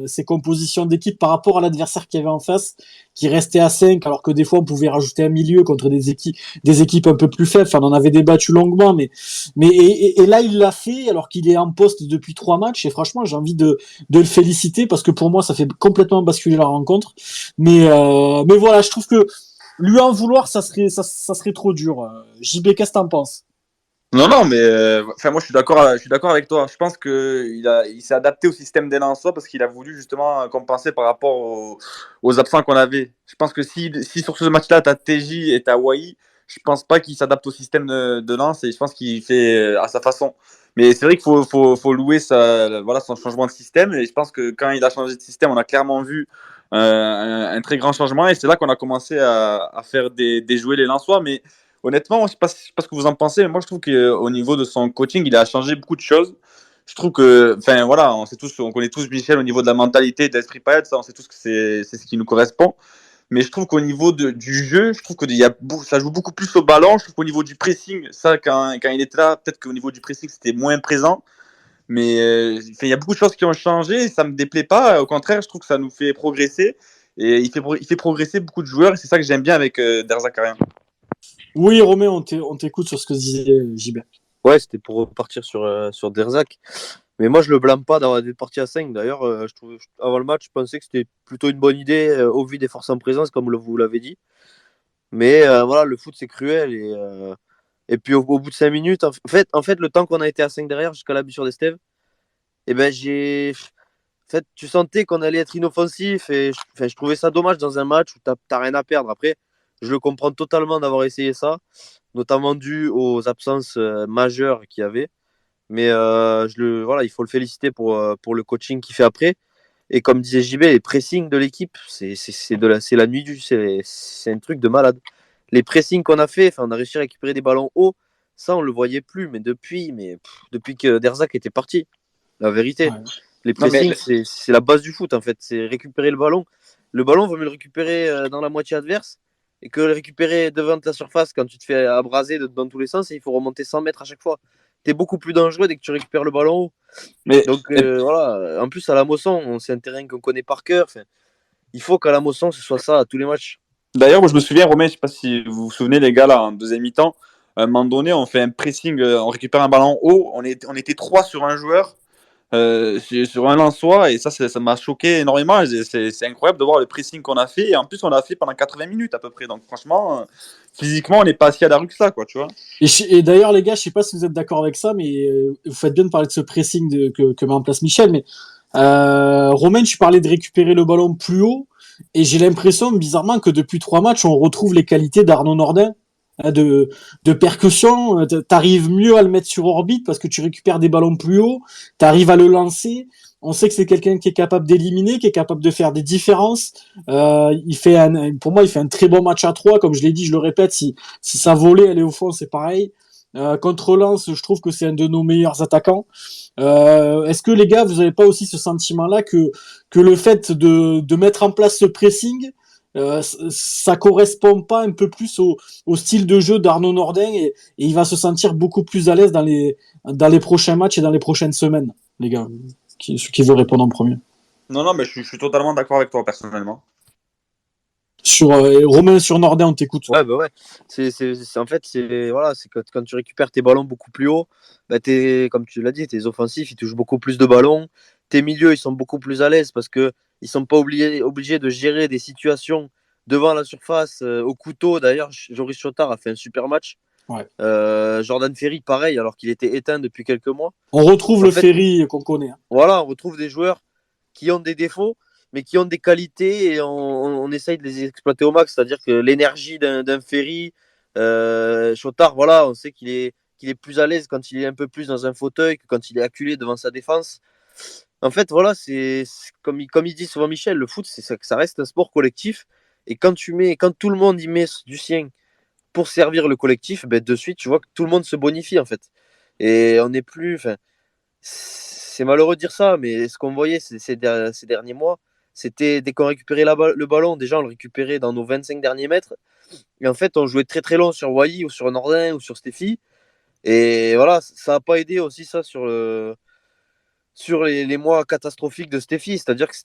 ses compositions d'équipe par rapport à l'adversaire qu'il y avait en face, qui restait à 5, alors que des fois on pouvait rajouter un milieu contre des équipes un peu plus faibles. Enfin, on en avait débattu longuement, et là il l'a fait alors qu'il est en poste depuis 3 matchs, et franchement j'ai envie de le féliciter parce que pour moi ça fait complètement basculer la rencontre. Mais voilà, je trouve que lui en vouloir, ça serait trop dur. JB, qu'est-ce que t'en penses? Non, non, mais moi je suis d'accord avec toi. Je pense que il s'est adapté au système des Lensois parce qu'il a voulu justement compenser par rapport aux absents qu'on avait. Je pense que si sur ce match-là, tu as TJ et tu as Wai, je pense pas qu'il s'adapte au système de Lens et je pense qu'il fait à sa façon. Mais c'est vrai qu'il faut louer voilà, son changement de système et je pense que quand il a changé de système, on a clairement vu un très grand changement et c'est là qu'on a commencé à faire déjouer les Lensois. Mais honnêtement, je sais pas ce que vous en pensez, mais moi je trouve qu'au niveau de son coaching, il a changé beaucoup de choses. Je trouve que, enfin voilà, on connaît tous Michel au niveau de la mentalité, de l'esprit paillette, ça, on sait tous que c'est ce qui nous correspond. Mais je trouve qu'au niveau du jeu, je trouve que ça joue beaucoup plus au ballon. Je trouve qu'au niveau du pressing, ça, quand il était là, peut-être qu'au niveau du pressing, c'était moins présent. Mais il y a beaucoup de choses qui ont changé et ça me déplaît pas. Au contraire, je trouve que ça nous fait progresser. Et il fait progresser beaucoup de joueurs et c'est ça que j'aime bien avec Derzakarian. Oui, Romain, on t'écoute sur ce que disait JB. Ouais, c'était pour repartir sur Derzak. Mais moi, je le blâme pas d'avoir été parti à 5. D'ailleurs, avant le match, je pensais que c'était plutôt une bonne idée au vu des forces en présence, comme vous l'avez dit. Mais voilà, le foot, c'est cruel. Et puis, au bout de 5 minutes, en fait, le temps qu'on a été à 5 derrière, jusqu'à la blessure d'Estève, eh ben, en fait, tu sentais qu'on allait être inoffensif. Et je trouvais ça dommage dans un match où t'as rien à perdre. Après, je le comprends totalement d'avoir essayé ça, notamment dû aux absences majeures qu'il y avait. Mais voilà, il faut le féliciter pour le coaching qu'il fait après. Et comme disait JB, les pressings de l'équipe, c'est la nuit c'est un truc de malade. Les pressings qu'on a fait, enfin, on a réussi à récupérer des ballons hauts, ça on le voyait plus, mais depuis que Derzak était parti, la vérité. Ouais. Les Non, mais pressings, c'est la base du foot en fait, c'est récupérer le ballon. Le ballon, vaut mieux le récupérer dans la moitié adverse et que le récupérer devant ta surface quand tu te fais abraser dans tous les sens et il faut remonter 100 mètres à chaque fois. T'es beaucoup plus dangereux dès que tu récupères le ballon haut. mais Donc voilà, en plus à la Mosson, c'est un terrain qu'on connaît par cœur. Enfin, il faut qu'à la Mosson, ce soit ça à tous les matchs. d'ailleurs, moi, je me souviens, Romain, je sais pas si vous vous souvenez, les gars, là, en deuxième mi-temps, à un moment donné, on fait un pressing, on récupère un ballon haut, on était trois sur un joueur, sur un Lensois, et ça m'a choqué énormément. C'est incroyable de voir le pressing qu'on a fait, et en plus, on l'a fait pendant 80 minutes à peu près. Donc, franchement, physiquement, on n'est pas assis à la rue que ça, quoi, tu vois. Et d'ailleurs, les gars, je sais pas si vous êtes d'accord avec ça, mais vous faites bien de parler de ce pressing que met en place Michel. Mais Romain, tu parlais de récupérer le ballon plus haut, et j'ai l'impression, bizarrement, que depuis 3 matchs, on retrouve les qualités d'Arnaud Nordin, hein, de percussion. T'arrives mieux à le mettre sur orbite parce que tu récupères des ballons plus haut, t'arrives à le lancer. On sait que c'est quelqu'un qui est capable d'éliminer, qui est capable de faire des différences. Pour moi, il fait un très bon match à 3. Comme je l'ai dit, je le répète, si sa volée elle est au fond, c'est pareil. Contre Lens, je trouve que c'est un de nos meilleurs attaquants. Est-ce que les gars, vous n'avez pas aussi ce sentiment-là que le fait de mettre en place ce pressing, ça correspond pas un peu plus au style de jeu d'Arnaud Nordin et il va se sentir beaucoup plus à l'aise dans les prochains matchs et dans les prochaines semaines, les gars. Qui veut répondre en premier? Non, non, mais je suis totalement d'accord avec toi, personnellement. Romain, sur Nordin, on t'écoute. Ouais, bah ouais. En fait, voilà, c'est quand tu récupères tes ballons beaucoup plus haut, bah comme tu l'as dit, tes offensifs, ils touchent beaucoup plus de ballons. Tes milieux, ils sont beaucoup plus à l'aise parce qu'ils ne sont pas obligés de gérer des situations devant la surface au couteau. D'ailleurs, Joris Chotard a fait un super match. Ouais. Jordan Ferry, pareil, alors qu'il était éteint depuis quelques mois. On retrouve le Ferry qu'on connaît. Hein. Voilà, on retrouve des joueurs qui ont des défauts, mais qui ont des qualités et on essaye de les exploiter au max. C'est-à-dire que l'énergie d'un Ferry, Chotard, voilà, on sait qu'il est plus à l'aise quand il est un peu plus dans un fauteuil que quand il est acculé devant sa défense. En fait, voilà, c'est comme il dit souvent Michel, le foot, ça reste un sport collectif. Et quand tout le monde y met du sien pour servir le collectif, ben de suite, tu vois que tout le monde se bonifie en fait. Et on n'est plus. C'est malheureux de dire ça, mais ce qu'on voyait ces derniers mois, C'était dès qu'on récupérait le ballon, déjà on le récupérait dans nos 25 derniers mètres. Et en fait, on jouait très très long sur Wai ou sur Nordin ou sur Steffi. Et voilà, ça n'a pas aidé aussi ça sur les mois catastrophiques de Steffi. C'est-à-dire que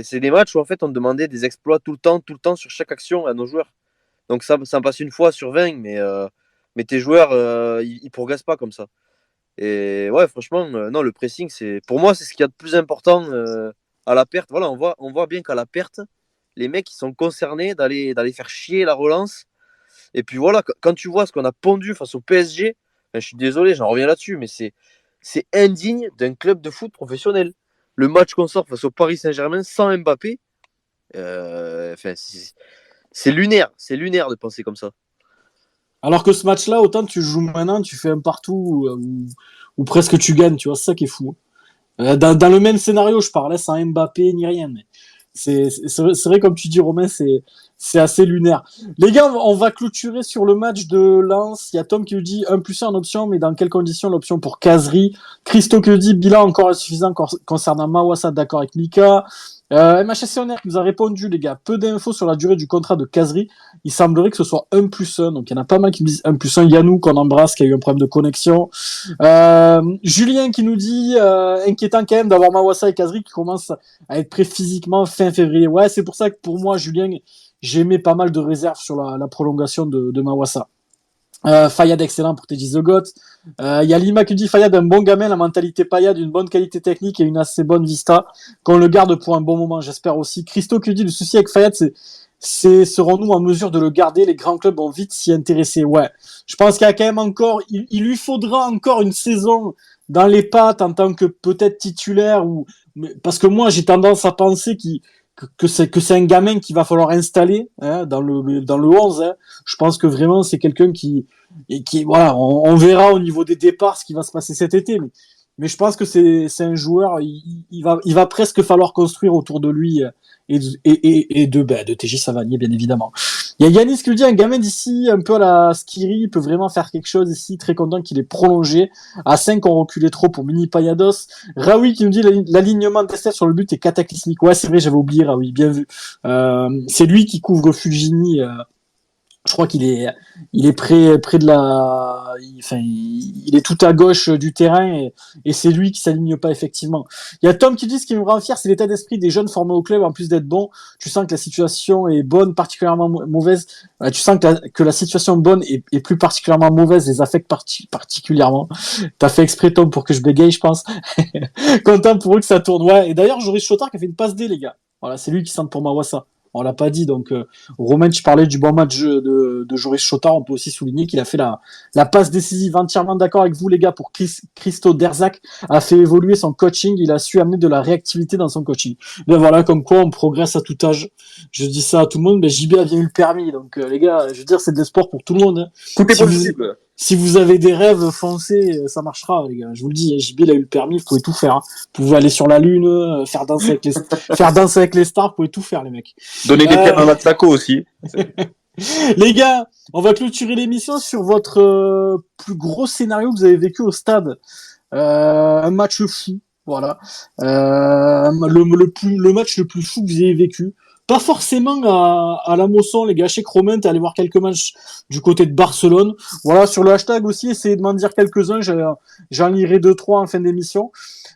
c'est des matchs où en fait on demandait des exploits tout le temps sur chaque action à nos joueurs. Donc ça passe une fois sur 20, mais tes joueurs, ils progressent pas comme ça. Et ouais, franchement, non, le pressing, pour moi, c'est ce qu'il y a de plus important à la perte. Voilà, on voit bien qu'à la perte, les mecs, ils sont concernés d'aller faire chier la relance. Et puis voilà, quand tu vois ce qu'on a pondu face au PSG, ben, je suis désolé, j'en reviens là-dessus, mais c'est indigne d'un club de foot professionnel. Le match qu'on sort face au Paris Saint-Germain sans Mbappé, c'est lunaire de penser comme ça. Alors que ce match-là, autant tu joues maintenant, tu fais un partout ou presque tu gagnes, tu vois, c'est ça qui est fou. Dans le même scénario, je parlais sans Mbappé ni rien, mais c'est vrai, comme tu dis, Romain, c'est assez lunaire. Les gars, on va clôturer sur le match de Lens. Il y a Tom qui nous dit 1+1 en option, mais dans quelles conditions l'option pour Kazri? Christo qui nous dit bilan encore insuffisant concernant Mawassa, d'accord avec Mika. MHSC Honneur qui nous a répondu, les gars, peu d'infos sur la durée du contrat de Kazri. Il semblerait que ce soit 1+1, donc il y en a pas mal qui me disent 1+1. Yannou qu'on embrasse, qui a eu un problème de connexion. Julien qui nous dit inquiétant quand même d'avoir Mawassa et Kazri qui commencent à être prêts physiquement fin février. Ouais, c'est pour ça que pour moi, Julien, j'émets pas mal de réserves sur la prolongation de Mawassa. Fayad excellent pour Teddy The Goat. Il y a Lima qui dit Fayad un bon gamin, la mentalité Payad, une bonne qualité technique et une assez bonne vista. Qu'on le garde pour un bon moment, j'espère aussi. Christo qui dit le souci avec Fayad, serons-nous en mesure de le garder? Les grands clubs vont vite s'y intéresser. Ouais, je pense qu'il y a quand même encore, il lui faudra encore une saison dans les pattes en tant que peut-être titulaire parce que moi j'ai tendance à penser que c'est un gamin qu'il va falloir installer dans le 11. Hein. Je pense que vraiment c'est quelqu'un qui voilà, on verra au niveau des départs ce qui va se passer cet été, mais je pense que c'est un joueur, il va presque falloir construire autour de lui et de TJ Savanier bien évidemment. Il y a Yanis qui nous dit un gamin d'ici un peu à la Skiri, il peut vraiment faire quelque chose ici, très content qu'il ait prolongé. À 5 on reculait trop pour Mini Payados. Raoui qui nous dit l'alignement d'Estef sur le but est cataclysmique. Ouais, c'est vrai, j'avais oublié Raoui, bien vu. C'est lui qui couvre Fulgini. Je crois qu'il est près de il est tout à gauche du terrain et c'est lui qui s'aligne pas effectivement. Il y a Tom qui dit ce qui me rend fier, c'est l'état d'esprit des jeunes formés au club en plus d'être bons. Tu sens que la situation est bonne, particulièrement mauvaise. Tu sens que la situation bonne et plus particulièrement mauvaise les affecte particulièrement. T'as fait exprès Tom pour que je bégaye, je pense. Content pour eux que ça tourne. Ouais. Et d'ailleurs, Joris Chotard qui a fait une passe D, les gars. Voilà, c'est lui qui centre pour Mawassa. On l'a pas dit, donc Romain, tu parlais du bon match de Joris Chotard, on peut aussi souligner qu'il a fait la passe décisive. Entièrement d'accord avec vous les gars, pour Christo Derzak a fait évoluer son coaching, il a su amener de la réactivité dans son coaching. Ben voilà, comme quoi on progresse à tout âge. Je dis ça à tout le monde, mais JB a bien eu le permis, donc les gars, je veux dire, c'est de sport pour tout le monde. Hein. Tout est possible. Si vous avez des rêves, foncez, ça marchera, les gars. Je vous le dis, JB il a eu le permis, vous pouvez tout faire. Hein. Vous pouvez aller sur la lune, faire danser avec les stars, vous pouvez tout faire, les mecs. Donner des pierres à Matsako aussi. Les gars, on va clôturer l'émission sur votre plus gros scénario que vous avez vécu au stade. Un match fou, voilà. Le match le plus fou que vous avez vécu. Pas forcément à la Mosson, les gars. Chez Romain, t'es allé voir quelques matchs du côté de Barcelone. Voilà, sur le hashtag aussi, essayez de m'en dire quelques-uns. J'en lirai 2-3 en fin d'émission.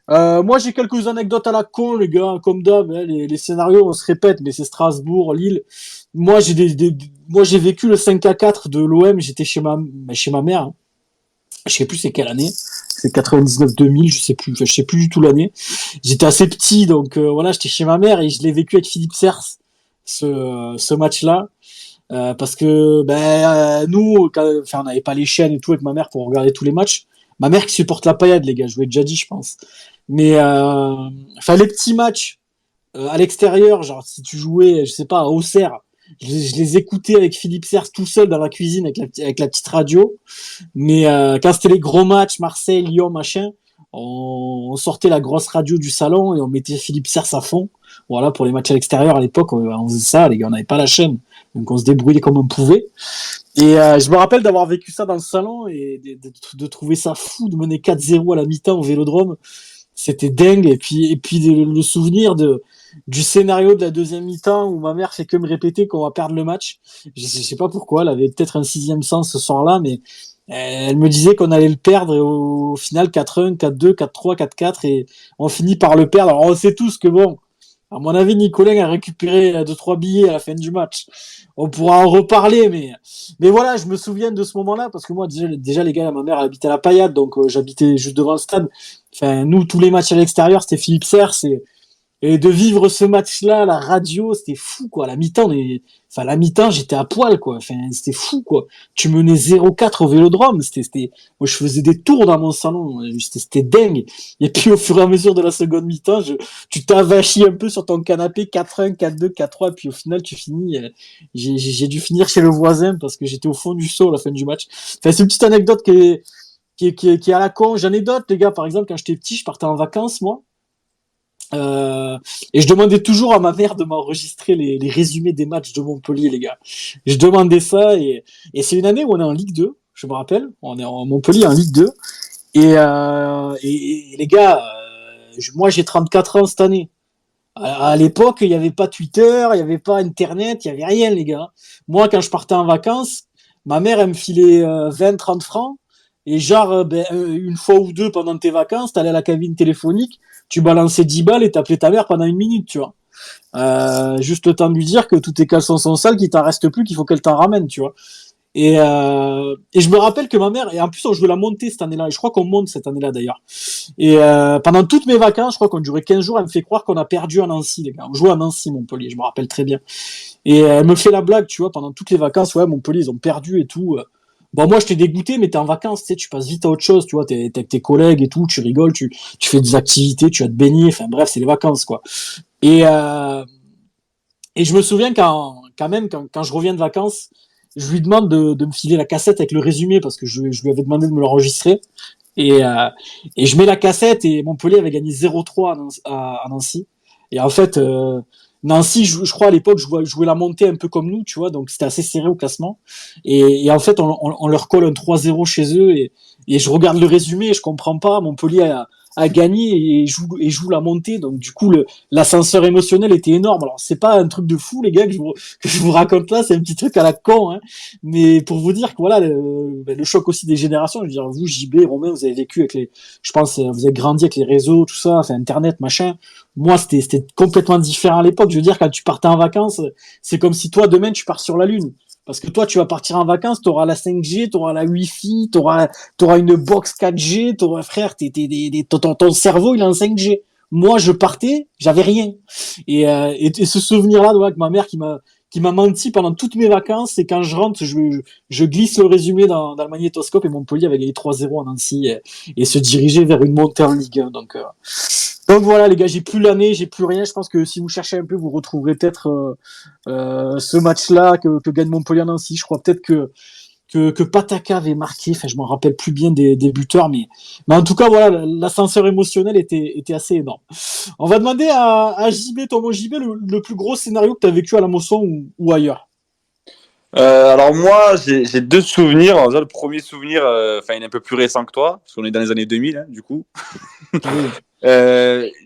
Moi, j'ai quelques anecdotes à la con, les gars. Comme d'hab, hein, les scénarios, on se répète, mais c'est Strasbourg, Lille. Moi, j'ai vécu le 5-4 de l'OM. J'étais chez ma mère. Hein. Je sais plus c'est quelle année. C'est 99-2000, je sais plus du tout l'année. J'étais assez petit, donc voilà, j'étais chez ma mère et je l'ai vécu avec Philippe Sers, ce match-là. Parce que nous, on n'avait pas les chaînes et tout avec ma mère pour regarder tous les matchs. Ma mère qui supporte la paillade, les gars, je vous l'ai déjà dit, je pense. Mais les petits matchs à l'extérieur, genre si tu jouais, je sais pas, à Auxerre, je les écoutais avec Philippe Sers tout seul dans la cuisine avec la petite radio. Mais quand c'était les gros matchs, Marseille, Lyon, machin, on sortait la grosse radio du salon et on mettait Philippe Sers à fond. Voilà, pour les matchs à l'extérieur à l'époque, on faisait ça, les gars, on n'avait pas la chaîne. Donc on se débrouillait comme on pouvait. Et je me rappelle d'avoir vécu ça dans le salon et de trouver ça fou de mener 4-0 à la mi-temps au Vélodrome. c'était dingue. Et puis le souvenir du scénario de la deuxième mi-temps où ma mère fait que me répéter qu'on va perdre le match. Je sais pas pourquoi, elle avait peut-être un sixième sens ce soir-là, mais elle me disait qu'on allait le perdre et au final 4-1, 4-2, 4-3, 4-4 et on finit par le perdre. Alors on sait tous que bon, à mon avis, Nicolas a récupéré 2-3 billets à la fin du match. On pourra en reparler, mais voilà, je me souviens de ce moment-là parce que moi déjà les gars, ma mère elle habitait à la Paillade, donc j'habitais juste devant le stade. Enfin, nous tous les matchs à l'extérieur, c'était Philippe Serre, et de vivre ce match-là, à la radio, c'était fou, quoi. La mi-temps, j'étais à poil, quoi. Enfin, c'était fou, quoi. Tu menais 0-4 au Vélodrome. Moi, je faisais des tours dans mon salon. C'était dingue. Et puis, au fur et à mesure de la seconde mi-temps, tu t'avachis un peu sur ton canapé, 4-1, 4-2, 4-3. Puis, au final, tu finis, j'ai dû finir chez le voisin parce que j'étais au fond du seau à la fin du match. Enfin, c'est une petite anecdote qui est à la con. J'en ai d'autres, les gars. Par exemple, quand j'étais petit, je partais en vacances, moi. Et je demandais toujours à ma mère de m'enregistrer les résumés des matchs de Montpellier, les gars. Je demandais ça et c'est une année où on est en Ligue 2, je me rappelle. On est en Montpellier en Ligue 2. Et les gars, moi j'ai 34 ans cette année. À l'époque, il n'y avait pas Twitter, il n'y avait pas Internet, il n'y avait rien, les gars. Moi, quand je partais en vacances, ma mère, elle me filait 20-30 francs. Et genre, une fois ou deux pendant tes vacances, t'allais à la cabine téléphonique, tu balançais 10 balles et t'appelais ta mère pendant une minute, tu vois. Juste le temps de lui dire que tous tes caleçons sont sales, qu'il t'en reste plus, qu'il faut qu'elle t'en ramène, tu vois. Et je me rappelle que ma mère, et en plus on jouait la montée cette année-là, et je crois qu'on monte cette année-là d'ailleurs. Et pendant toutes mes vacances, je crois qu'on durait 15 jours, elle me fait croire qu'on a perdu à Nancy, les gars. On jouait à Nancy, Montpellier, je me rappelle très bien. Et elle me fait la blague, tu vois, pendant toutes les vacances, ouais, Montpellier, ils ont perdu et tout. Bon, moi, j'étais dégoûté, mais t'es en vacances, tu sais, tu passes vite à autre chose, tu vois, t'es avec tes collègues et tout, tu rigoles, tu fais des activités, tu vas te baigner, enfin bref, c'est les vacances, quoi. Et, euh, et je me souviens quand je reviens de vacances, je lui demande de me filer la cassette avec le résumé parce que je lui avais demandé de me l'enregistrer. Et, euh, et je mets la cassette et Montpellier avait gagné 0-3 à Nancy. Et en fait, Nancy, je crois à l'époque, jouait la montée un peu comme nous, tu vois, donc c'était assez serré au classement. Et en fait, on leur colle un 3-0 chez eux et je regarde le résumé et je comprends pas. Montpellier a gagné et joue la montée, donc du coup, l'ascenseur émotionnel était énorme. Alors, c'est pas un truc de fou, les gars, que je vous raconte là, c'est un petit truc à la con, hein. Mais pour vous dire que voilà, le choc aussi des générations, je veux dire, vous, JB, Romain, vous avez vécu avec je pense, vous avez grandi avec les réseaux, tout ça, enfin, Internet, machin. Moi, c'était complètement différent à l'époque. Je veux dire, quand tu partais en vacances, c'est comme si toi, demain, tu pars sur la Lune. Parce que toi, tu vas partir en vacances, tu auras la 5G, tu auras la Wi-Fi, tu auras une box 4G, frère, ton cerveau, il est en 5G. Moi, je partais, j'avais rien. Et ce souvenir-là, avec ma mère qui m'a menti pendant toutes mes vacances, et quand je rentre, je glisse le résumé dans le magnétoscope, et Montpellier avait gagné 3-0 à Nancy, et se dirigeait vers une montée en Ligue 1. Donc voilà, les gars, j'ai plus l'année, j'ai plus rien. Je pense que si vous cherchez un peu, vous retrouverez peut-être ce match-là que gagne Montpellier à Nancy. Je crois peut-être que Pataka avait marqué. Enfin, je m'en rappelle plus bien des buteurs, mais en tout cas, voilà, l'ascenseur émotionnel était assez énorme. On va demander à JB, Thomas JB, le plus gros scénario que tu as vécu à la Mosson ou ailleurs. Alors moi, j'ai deux souvenirs. Alors, déjà, le premier souvenir, il est un peu plus récent que toi, parce qu'on est dans les années 2000, hein, du coup.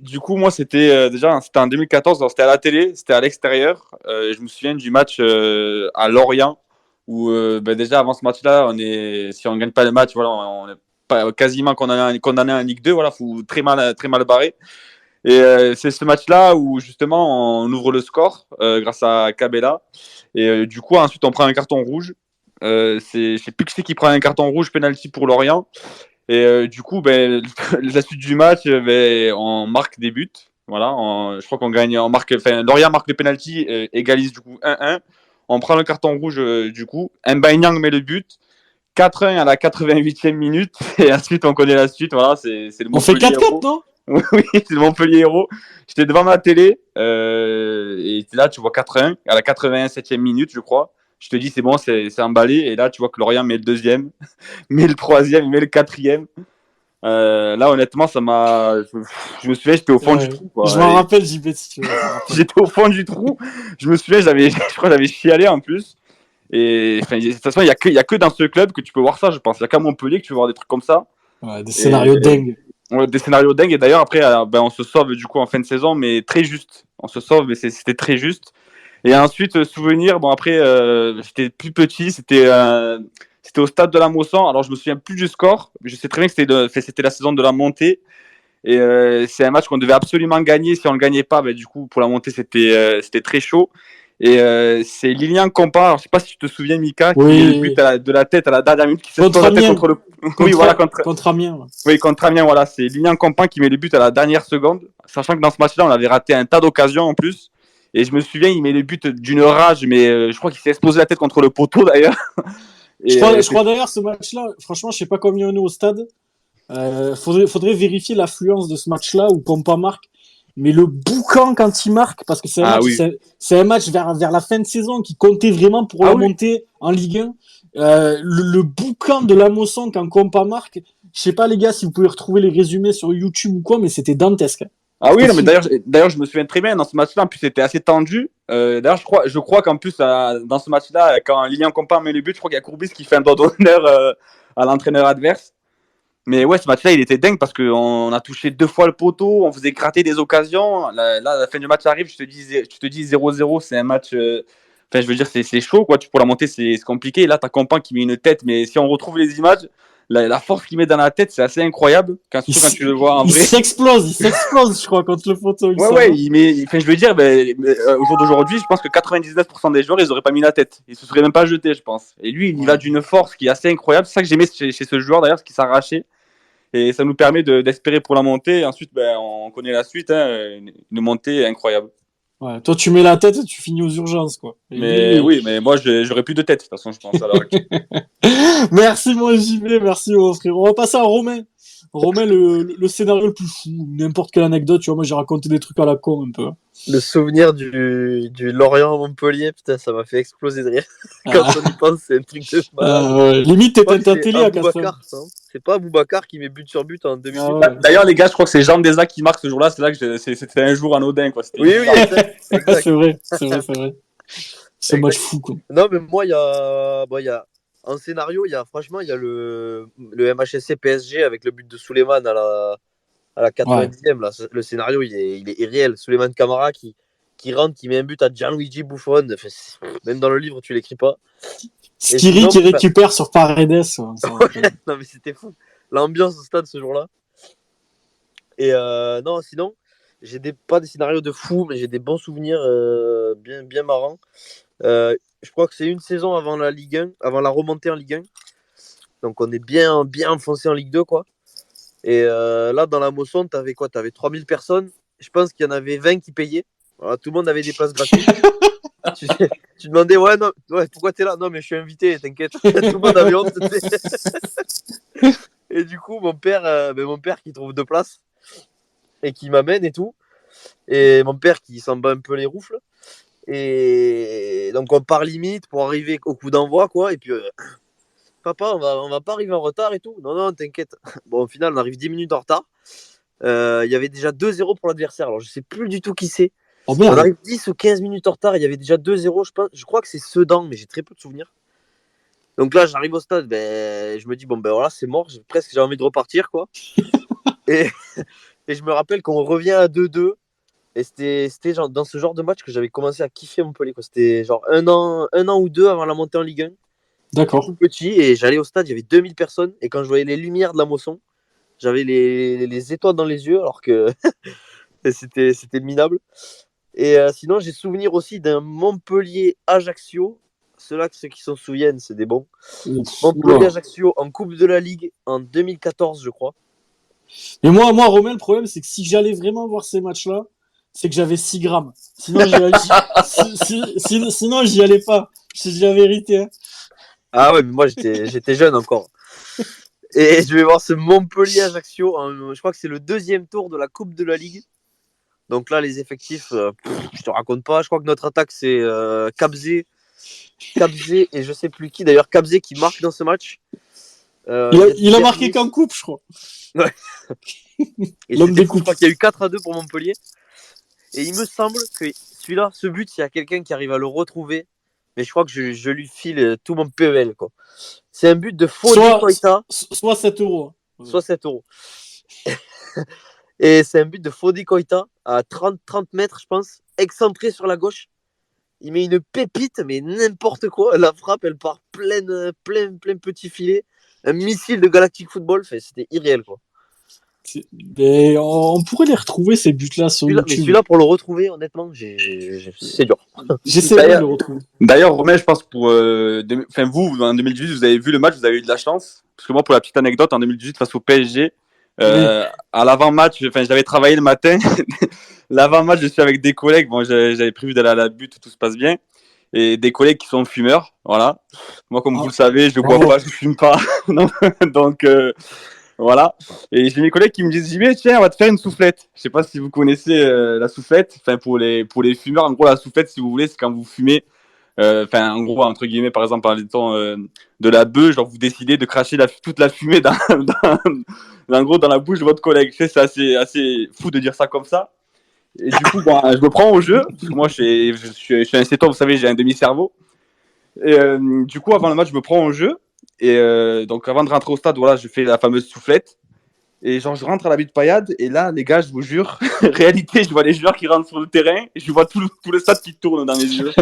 Du coup, moi, c'était c'était en 2014, alors c'était à la télé, c'était à l'extérieur. Je me souviens du match à Lorient, où déjà avant ce match-là, si on ne gagne pas le match, voilà, on est pas, quasiment condamné en Ligue 2, voilà, faut très mal barré. Et c'est ce match-là où justement on ouvre le score grâce à Cabella. Et du coup, ensuite, on prend un carton rouge. Je sais plus qui prend un carton rouge, penalty pour Lorient. Et du coup, la suite du match, on marque des buts. Voilà, je crois qu'on gagne. Lorient marque le penalty, égalise du coup 1-1. On prend le carton rouge du coup. Mbaye met le but. 4-1 à la 88e minute. Et ensuite, on connaît la suite. Voilà, c'est le On fait Montpellier 4-4, non? Oui, c'est le Montpellier Héros. J'étais devant ma télé et là, tu vois 4-1 à la 87e minute, je crois. Je te dis, c'est bon, c'est emballé. Et là, tu vois que Lorient met le deuxième, met le troisième, met le quatrième. Là, honnêtement, je me souviens, j'étais au fond du trou, quoi. Je m'en rappelle, JB, si tu veux. J'étais au fond du trou. Je me souviens, je crois que j'avais chialé en plus. Et de toute façon, il y a que dans ce club que tu peux voir ça, je pense. Il n'y a qu'à Montpellier que tu peux voir des trucs comme ça. Ouais, des scénarios dingues. des scénarios dingues. Et d'ailleurs, après, on se sauve du coup en fin de saison, mais très juste. On se sauve, mais c'était très juste. Et ensuite, souvenir, bon, après, j'étais plus petit, c'était au stade de la Mosson. Alors, je me souviens plus du score, mais je sais très bien que c'était la saison de la montée. Et c'est un match qu'on devait absolument gagner. Si on le gagnait pas, du coup, pour la montée, c'était très chaud. Et c'est Lilian Compa, alors, je sais pas si tu te souviens, Mika, qui met le but de la tête à la dernière minute, qui contre la tête Amiens. contre le. Oui, voilà, contre Amiens. Ouais. Oui, contre Amiens, voilà. C'est Lilian Compa qui met le but à la dernière seconde, sachant que dans ce match-là, on avait raté un tas d'occasions en plus. Et je me souviens, il met le but d'une rage, mais je crois qu'il s'est explosé la tête contre le poteau d'ailleurs. Et je crois d'ailleurs, ce match-là, franchement, je sais pas combien on est au stade. Faudrait vérifier l'affluence de ce match-là où Compa marque. Mais le boucan quand il marque, parce que c'est un match vers la fin de saison qui comptait vraiment pour la montée en Ligue 1. Le boucan de la Mosson quand Compa marque, je sais pas les gars si vous pouvez retrouver les résumés sur YouTube ou quoi, mais c'était dantesque. Ah oui, non, mais d'ailleurs, je me souviens très bien dans ce match-là. En plus, c'était assez tendu. D'ailleurs, je crois qu'en plus, dans ce match-là, quand Lilian Compa met le but, je crois qu'il y a Courbis qui fait un doigt d'honneur à l'entraîneur adverse. Mais ouais, ce match-là, il était dingue parce qu'on a touché 2 fois le poteau, on faisait gratter des occasions. Là, la fin du match arrive, je te dis 0-0, c'est un match. Enfin, je veux dire, c'est chaud, quoi. Pour la montée, c'est compliqué. Là, t'as Compa qui met une tête, mais si on retrouve les images, la force qu'il met dans la tête, c'est assez incroyable. Quand tu le vois en vrai. Il s'explose, je crois, contre le poteau. Ouais, je veux dire, au jour d'aujourd'hui, je pense que 99% des joueurs, ils auraient pas mis la tête. Ils se seraient même pas jetés, je pense. Et lui, il y va d'une force qui est assez incroyable. C'est ça que j'aimais chez ce joueur, d'ailleurs, ce qui s'arrachait. Et ça nous permet d'espérer pour la montée. Et ensuite, on connaît la suite, une montée incroyable. Ouais, toi, tu mets la tête et tu finis aux urgences, quoi. Oui, mais moi, j'aurais plus de tête, de toute façon, je pense. Alors. Merci, mon JB, merci, mon frère. On va passer à Romain. Romain, le scénario le plus fou, n'importe quelle anecdote, tu vois, moi j'ai raconté des trucs à la con un peu. Le souvenir du Lorient-Montpellier, putain, ça m'a fait exploser de rire. Quand on y pense, c'est un truc de malade. Limite, t'éteins ta télé à 4 heures. C'est pas Boubacar qui met but sur but en 2 minutes. D'ailleurs, les gars, je crois que c'est Jean Deza qui marque ce jour-là. C'est là que c'était un jour anodin, quoi. Oui, exact. C'est vrai. C'est un match fou, quoi. Non, mais moi, il y a en scénario, franchement, il y a le MHSC PSG avec le but de Souleymane à la 90e. Là. Le scénario, il est irréel. Souleymane Camara qui rentre, qui met un but à Gianluigi Buffon. Enfin, même dans le livre, tu l'écris pas. Skiri qui récupère sur Paredes. Non, mais c'était fou. L'ambiance au stade ce jour-là. Et non, sinon, j'ai pas des scénarios de fou, mais j'ai des bons souvenirs bien marrants. Je crois que c'est une saison avant la Ligue 1, avant la remontée en Ligue 1. Donc on est bien enfoncé en Ligue 2, quoi. Et là, dans la Mosson, t'avais quoi? T'avais 3000 personnes. Je pense qu'il y en avait 20 qui payaient. Voilà, tout le monde avait des places gratuites. tu demandais, pourquoi t'es là? Non, mais je suis invité, t'inquiète. Tout le monde avait honte. Et du coup, mon père qui trouve 2 places et qui m'amène et tout. Et mon père qui s'en bat un peu les roufles. Et donc on part limite pour arriver au coup d'envoi, quoi. Et puis papa, on va pas arriver en retard et tout. Non, t'inquiète. Bon, au final, on arrive 10 minutes en retard. Il y avait déjà 2-0 pour l'adversaire. Alors je sais plus du tout qui c'est. On arrive 10 ou 15 minutes en retard. Il y avait déjà 2-0. Je crois que c'est Sedan, mais j'ai très peu de souvenirs. Donc là, j'arrive au stade. Je me dis, voilà, c'est mort. J'ai envie de repartir, quoi. et je me rappelle qu'on revient à 2-2. Et c'était genre dans ce genre de match que j'avais commencé à kiffer Montpellier, quoi. C'était genre un an ou 2 avant la montée en Ligue 1. D'accord. Tout petit, et j'allais au stade, il y avait 2000 personnes. Et quand je voyais les lumières de la Mosson, j'avais les étoiles dans les yeux, alors que c'était minable. Et sinon, j'ai souvenir aussi d'un Montpellier-Ajaccio. Ceux qui s'en souviennent, c'est des bons. Montpellier-Ajaccio en Coupe de la Ligue en 2014, je crois. Mais moi, Romain, le problème, c'est que si j'allais vraiment voir ces matchs-là, c'est que j'avais 6 grammes. Sinon, j'y allais pas. Je dis la vérité. Hein. Ah ouais, mais moi, j'étais jeune encore. Et je vais voir ce Montpellier-Ajaccio. Je crois que c'est le 2e tour de la Coupe de la Ligue. Donc là, les effectifs, je te raconte pas. Je crois que notre attaque, c'est Kabzé et je sais plus qui. D'ailleurs, Kabzé qui marque dans ce match. Il a marqué qu'en coupe, je crois. Ouais. Et l'homme des coupes. Je crois qu'il y a eu 4-2 pour Montpellier. Et il me semble que celui-là, ce but, s'il y a quelqu'un qui arrive à le retrouver, mais je crois que je lui file tout mon PEL, quoi. C'est un but de Fodé Koïta. Soit 7 euros. Soit 7 euros. Et c'est un but de Fodé Koïta à 30 mètres, je pense, excentré sur la gauche. Il met une pépite, mais n'importe quoi. La frappe, elle part plein petit filet. Un missile de Galactic Football. Enfin, c'était irréel, quoi. Mais on pourrait les retrouver, ces buts-là, sur Mais YouTube. celui-là, pour le retrouver, honnêtement, c'est dur. J'essaierai de le retrouver. D'ailleurs, Romain, je pense pour. Vous, en 2018, vous avez vu le match, vous avez eu de la chance. Parce que moi, pour la petite anecdote, en 2018, face au PSG, à l'avant-match, j'avais travaillé le matin. L'avant-match, je suis avec des collègues. Bon, j'avais prévu d'aller à la butte, tout se passe bien. Et des collègues qui sont fumeurs. Voilà. Moi, comme vous le savez, je ne bois pas, je ne fume pas. Donc. Voilà. Et j'ai mes collègues qui me disent JB, tiens, on va te faire une soufflette. Je sais pas si vous connaissez la soufflette. Enfin, pour les fumeurs, en gros, la soufflette, si vous voulez, c'est quand vous fumez. Enfin, en gros, entre guillemets, par exemple, en étant de la bœuf, genre vous décidez de cracher toute la fumée dans la bouche de votre collègue. C'est assez fou de dire ça comme ça. Et du coup, je me prends au jeu. Parce que moi, je suis un cétone, vous savez, j'ai un demi-cerveau. Et du coup, avant le match, je me prends au jeu. Et donc, avant de rentrer au stade, voilà, je fais la fameuse soufflette. Et genre, je rentre à la butte paillade. Et là, les gars, je vous jure, réalité, je vois les joueurs qui rentrent sur le terrain. Et je vois tout le stade qui tourne dans mes yeux.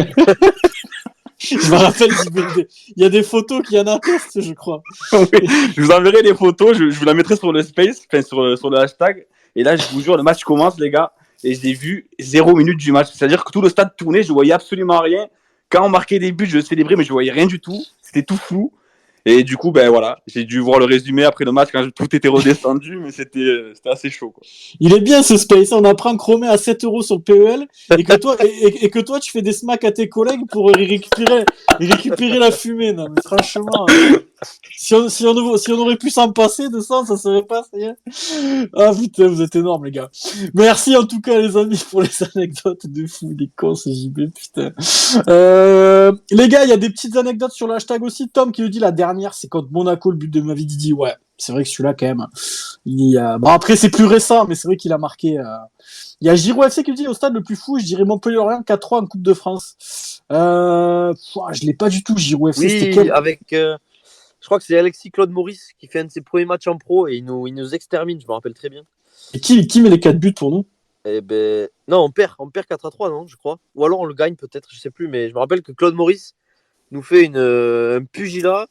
Je me rappelle, il y a des photos qui en attestent, je crois. Oui, je vous enverrai les photos. Je vous la mettrai sur le space, enfin sur le hashtag. Et là, je vous jure, le match commence, les gars. Et j'ai vu 0 minute du match. C'est-à-dire que tout le stade tournait, je voyais absolument rien. Quand on marquait des buts, je célébrais, mais je voyais rien du tout. C'était tout flou. Et du coup, ben voilà, j'ai dû voir le résumé après le match quand tout était redescendu, mais c'était assez chaud, quoi. Il est bien ce space, on apprend que Romain à 7 € sur le PEL et que toi tu fais des smacks à tes collègues pour récupérer la fumée. Non, mais franchement, si on aurait pu s'en passer de ça serait pas ça. Ah putain, vous êtes énormes les gars. Merci en tout cas les amis pour les anecdotes de fou, des cons, c'est JB, putain. Les gars, il y a des petites anecdotes sur le hashtag aussi. Tom qui nous dit la dernière, c'est contre Monaco, le but de Mavidi. Ouais, c'est vrai que celui-là quand même. Bon après c'est plus récent, mais c'est vrai qu'il a marqué. Il y a Giro FC qui nous dit au stade le plus fou, je dirais Montpellier-Orient 4-3 en Coupe de France. Je l'ai pas du tout Giro FC. Oui, avec. Je crois que c'est Alexis Claude Maurice qui fait un de ses premiers matchs en pro et il nous extermine, je me rappelle très bien. Et qui met les 4 buts pour nous? Eh ben, non, on perd 4-3, non, je crois. Ou alors on le gagne peut-être, je sais plus, mais je me rappelle que Claude Maurice nous fait un pugilat.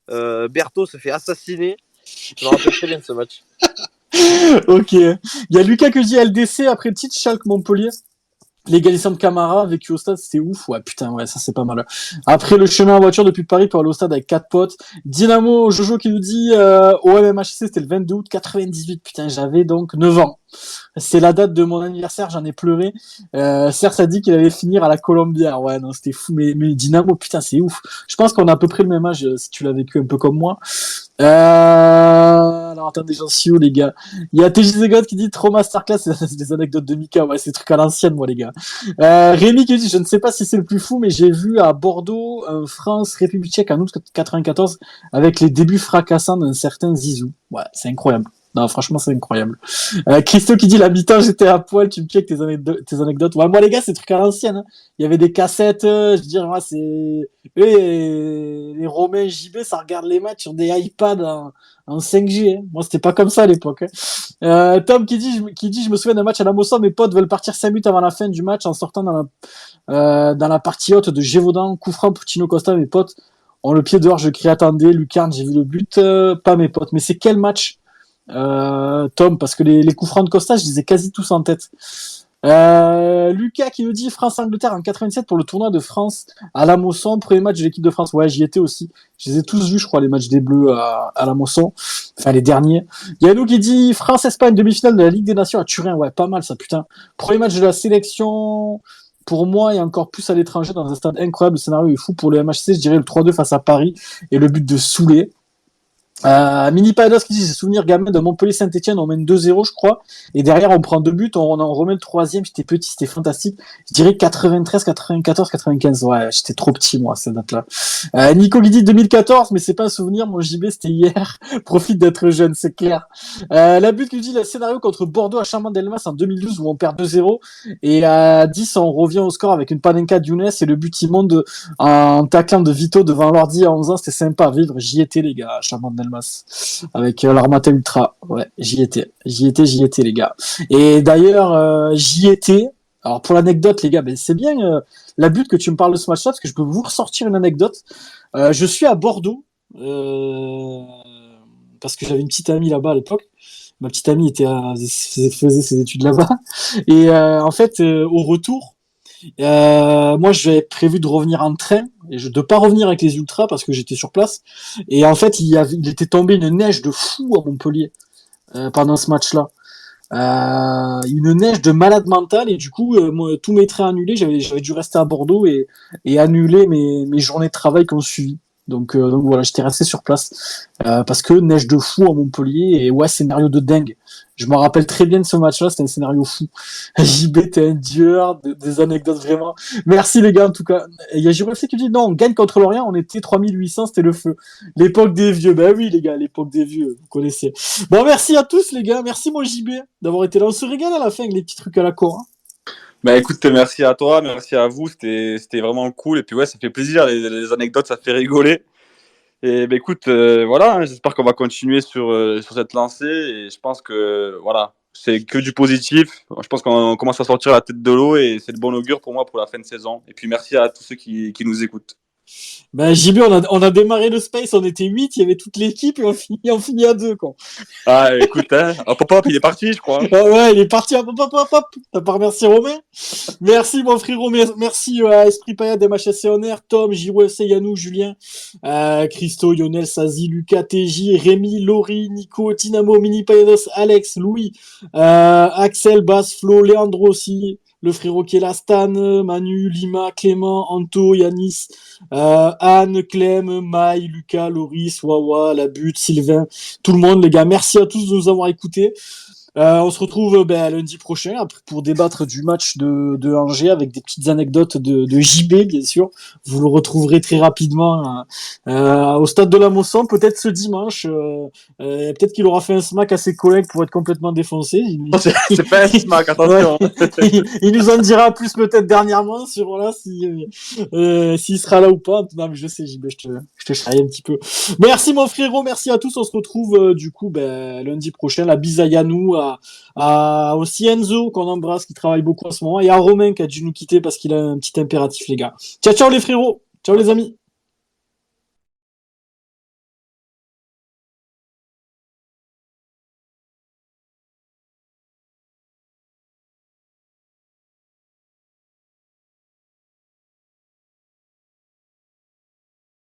Berthaud se fait assassiner. Je me rappelle très bien de ce match. Ok. Il y a Lucas qui dit LDC après le titre Schalke Montpellier. L'égalisation de Camara vécu au stade, c'était ouf. Ouais, putain, ouais, ça c'est pas mal. Après le chemin en voiture depuis Paris pour aller au stade avec 4 potes. Dynamo Jojo qui nous dit au MMHC, c'était le 22 août 98. Putain, j'avais donc 9 ans. C'est la date de mon anniversaire, j'en ai pleuré. Serge a dit qu'il allait finir à la Colombière. Ouais, non, c'était fou. Mais Dynamo, putain, c'est ouf. Je pense qu'on a à peu près le même âge si tu l'as vécu un peu comme moi. Alors attendez, j'en suis où les gars? Il y a TJ Zegot qui dit trop masterclass, c'est des anecdotes de Mika, ouais, c'est des trucs à l'ancienne moi les gars. Rémi qui dit je ne sais pas si c'est le plus fou, mais j'ai vu à Bordeaux France République Tchèque en août 94 avec les débuts fracassants d'un certain Zizou. Ouais, c'est incroyable. Non, franchement, c'est incroyable. Christo qui dit la mi-temps, j'étais à poil, tu me checkes tes anecdotes. Ouais, moi, les gars, c'est des trucs à l'ancienne. Hein. Il y avait des cassettes, je veux dire, moi, c'est. Les Romains JB, ça regarde les matchs sur des iPads en 5G. Hein. Moi, c'était pas comme ça à l'époque. Hein. Tom qui dit, je me souviens d'un match à la Mosson, mes potes veulent partir 5 minutes avant la fin du match en sortant dans la partie haute de Gévaudan, coup franc pour Tino Costa, mes potes ont le pied dehors, je crie attendez, Lucarne, j'ai vu le but, pas mes potes. Mais c'est quel match? Tom, parce que les coups francs de Costa, je les ai quasi tous en tête. Lucas qui nous dit France-Angleterre en 87 pour le tournoi de France à la Mosson, premier match de l'équipe de France. Ouais, j'y étais aussi. Je les ai tous vus, je crois, les matchs des Bleus à la Mosson. Enfin, les derniers. Yannou qui dit France-Espagne, demi-finale de la Ligue des Nations à Turin. Ouais, pas mal ça, putain. Premier match de la sélection pour moi et encore plus à l'étranger dans un stade incroyable. Le scénario est fou pour le MHC. Je dirais le 3-2 face à Paris et le but de Soulé. Mini Pados qui dit j'ai souvenir gamin de Montpellier Saint-Etienne, on mène 2-0 je crois et derrière on prend 2 buts, on en remet le troisième, j'étais petit, c'était fantastique, je dirais 93, 94, 95, ouais j'étais trop petit moi à cette date là. Nico qui dit 2014 mais c'est pas un souvenir, mon JB c'était hier. Profite d'être jeune, c'est clair. La but qui dit le scénario contre Bordeaux à Chaman-Delmas en 2012 où on perd 2-0 et à 10 on revient au score avec une panenka de Younes et le but immonde en taclant de Vito devant l'ordi à 11 ans, c'était sympa à vivre, j'y étais les gars à Chaman-Delmas. Delmas avec l'Armata Ultra. Ouais, j'y étais les gars. Et d'ailleurs, j'y étais. Alors pour l'anecdote les gars, ben c'est bien la butte que tu me parles de ce match-là parce que je peux vous ressortir une anecdote. Je suis à Bordeaux parce que j'avais une petite amie là-bas à l'époque. Ma petite amie faisait ses études là-bas et en fait au retour. Moi, j'avais prévu de revenir en train et de pas revenir avec les ultras parce que j'étais sur place. Et en fait, il était tombé une neige de fou à Montpellier pendant ce match-là. Une neige de malade mental et du coup, moi, tous mes trains annulés. J'avais dû rester à Bordeaux et annuler mes journées de travail qui ont suivi. Donc voilà, j'étais resté sur place parce que neige de fou à Montpellier et ouais, scénario de dingue. Je me rappelle très bien de ce match-là, c'était un scénario fou. JB, t'es un dieu, des anecdotes vraiment. Merci les gars en tout cas. Il y a JB qui dit non, on gagne contre Lorient, on était 3800, c'était le feu. L'époque des vieux, ben oui les gars, l'époque des vieux, vous connaissez. Bon, merci à tous les gars, merci mon JB d'avoir été là. On se régale à la fin avec les petits trucs à la cour. Hein. Bah écoute, merci à toi, merci à vous, c'était vraiment cool. Et puis ouais, ça fait plaisir, les anecdotes, ça fait rigoler. Et bah écoute, voilà, hein, j'espère qu'on va continuer sur cette lancée. Et je pense que voilà, c'est que du positif. Je pense qu'on commence à sortir la tête de l'eau et c'est de bon augure pour moi pour la fin de saison. Et puis merci à tous ceux qui nous écoutent. Ben JB, on a démarré le space, on était 8, il y avait toute l'équipe et on finit à 2 quoi. Ah écoute, hein, hop, il est parti, je crois. Ah ouais, il est parti, hop. T'as pas remercié Romain? Merci mon frérot, merci à Esprit Payade, MHSC en air, Tom, JOFC, Yannou, Julien, Christo, Lionel, Sazi, Lucas, TJ, Rémi, Laurie, Nico, Dynamo, Mini Payados, Alex, Louis, Axel, Bass, Flo, Léandro aussi, le frérot qui est là, Stan, Manu, Lima, Clément, Anto, Yanis, Anne, Clem, Maï, Lucas, Loris, Wawa, La Butte, Sylvain, tout le monde les gars, merci à tous de nous avoir écoutés. On se retrouve lundi prochain pour débattre du match de Angers avec des petites anecdotes de JB bien sûr. Vous le retrouverez très rapidement au stade de la Mosson, peut-être ce dimanche. Peut-être qu'il aura fait un smack à ses collègues pour être complètement défoncé. C'est pas un smack, attention. Ouais. Il nous en dira plus peut-être dernièrement sur voilà s'il sera là ou pas. Non mais je sais JB, je te charrie un petit peu. Merci mon frérot, merci à tous. On se retrouve du coup lundi prochain. La bise à Yannou, aussi Enzo qu'on embrasse qui travaille beaucoup en ce moment et à Romain qui a dû nous quitter parce qu'il a un petit impératif les gars. Ciao les frérots, ciao les amis.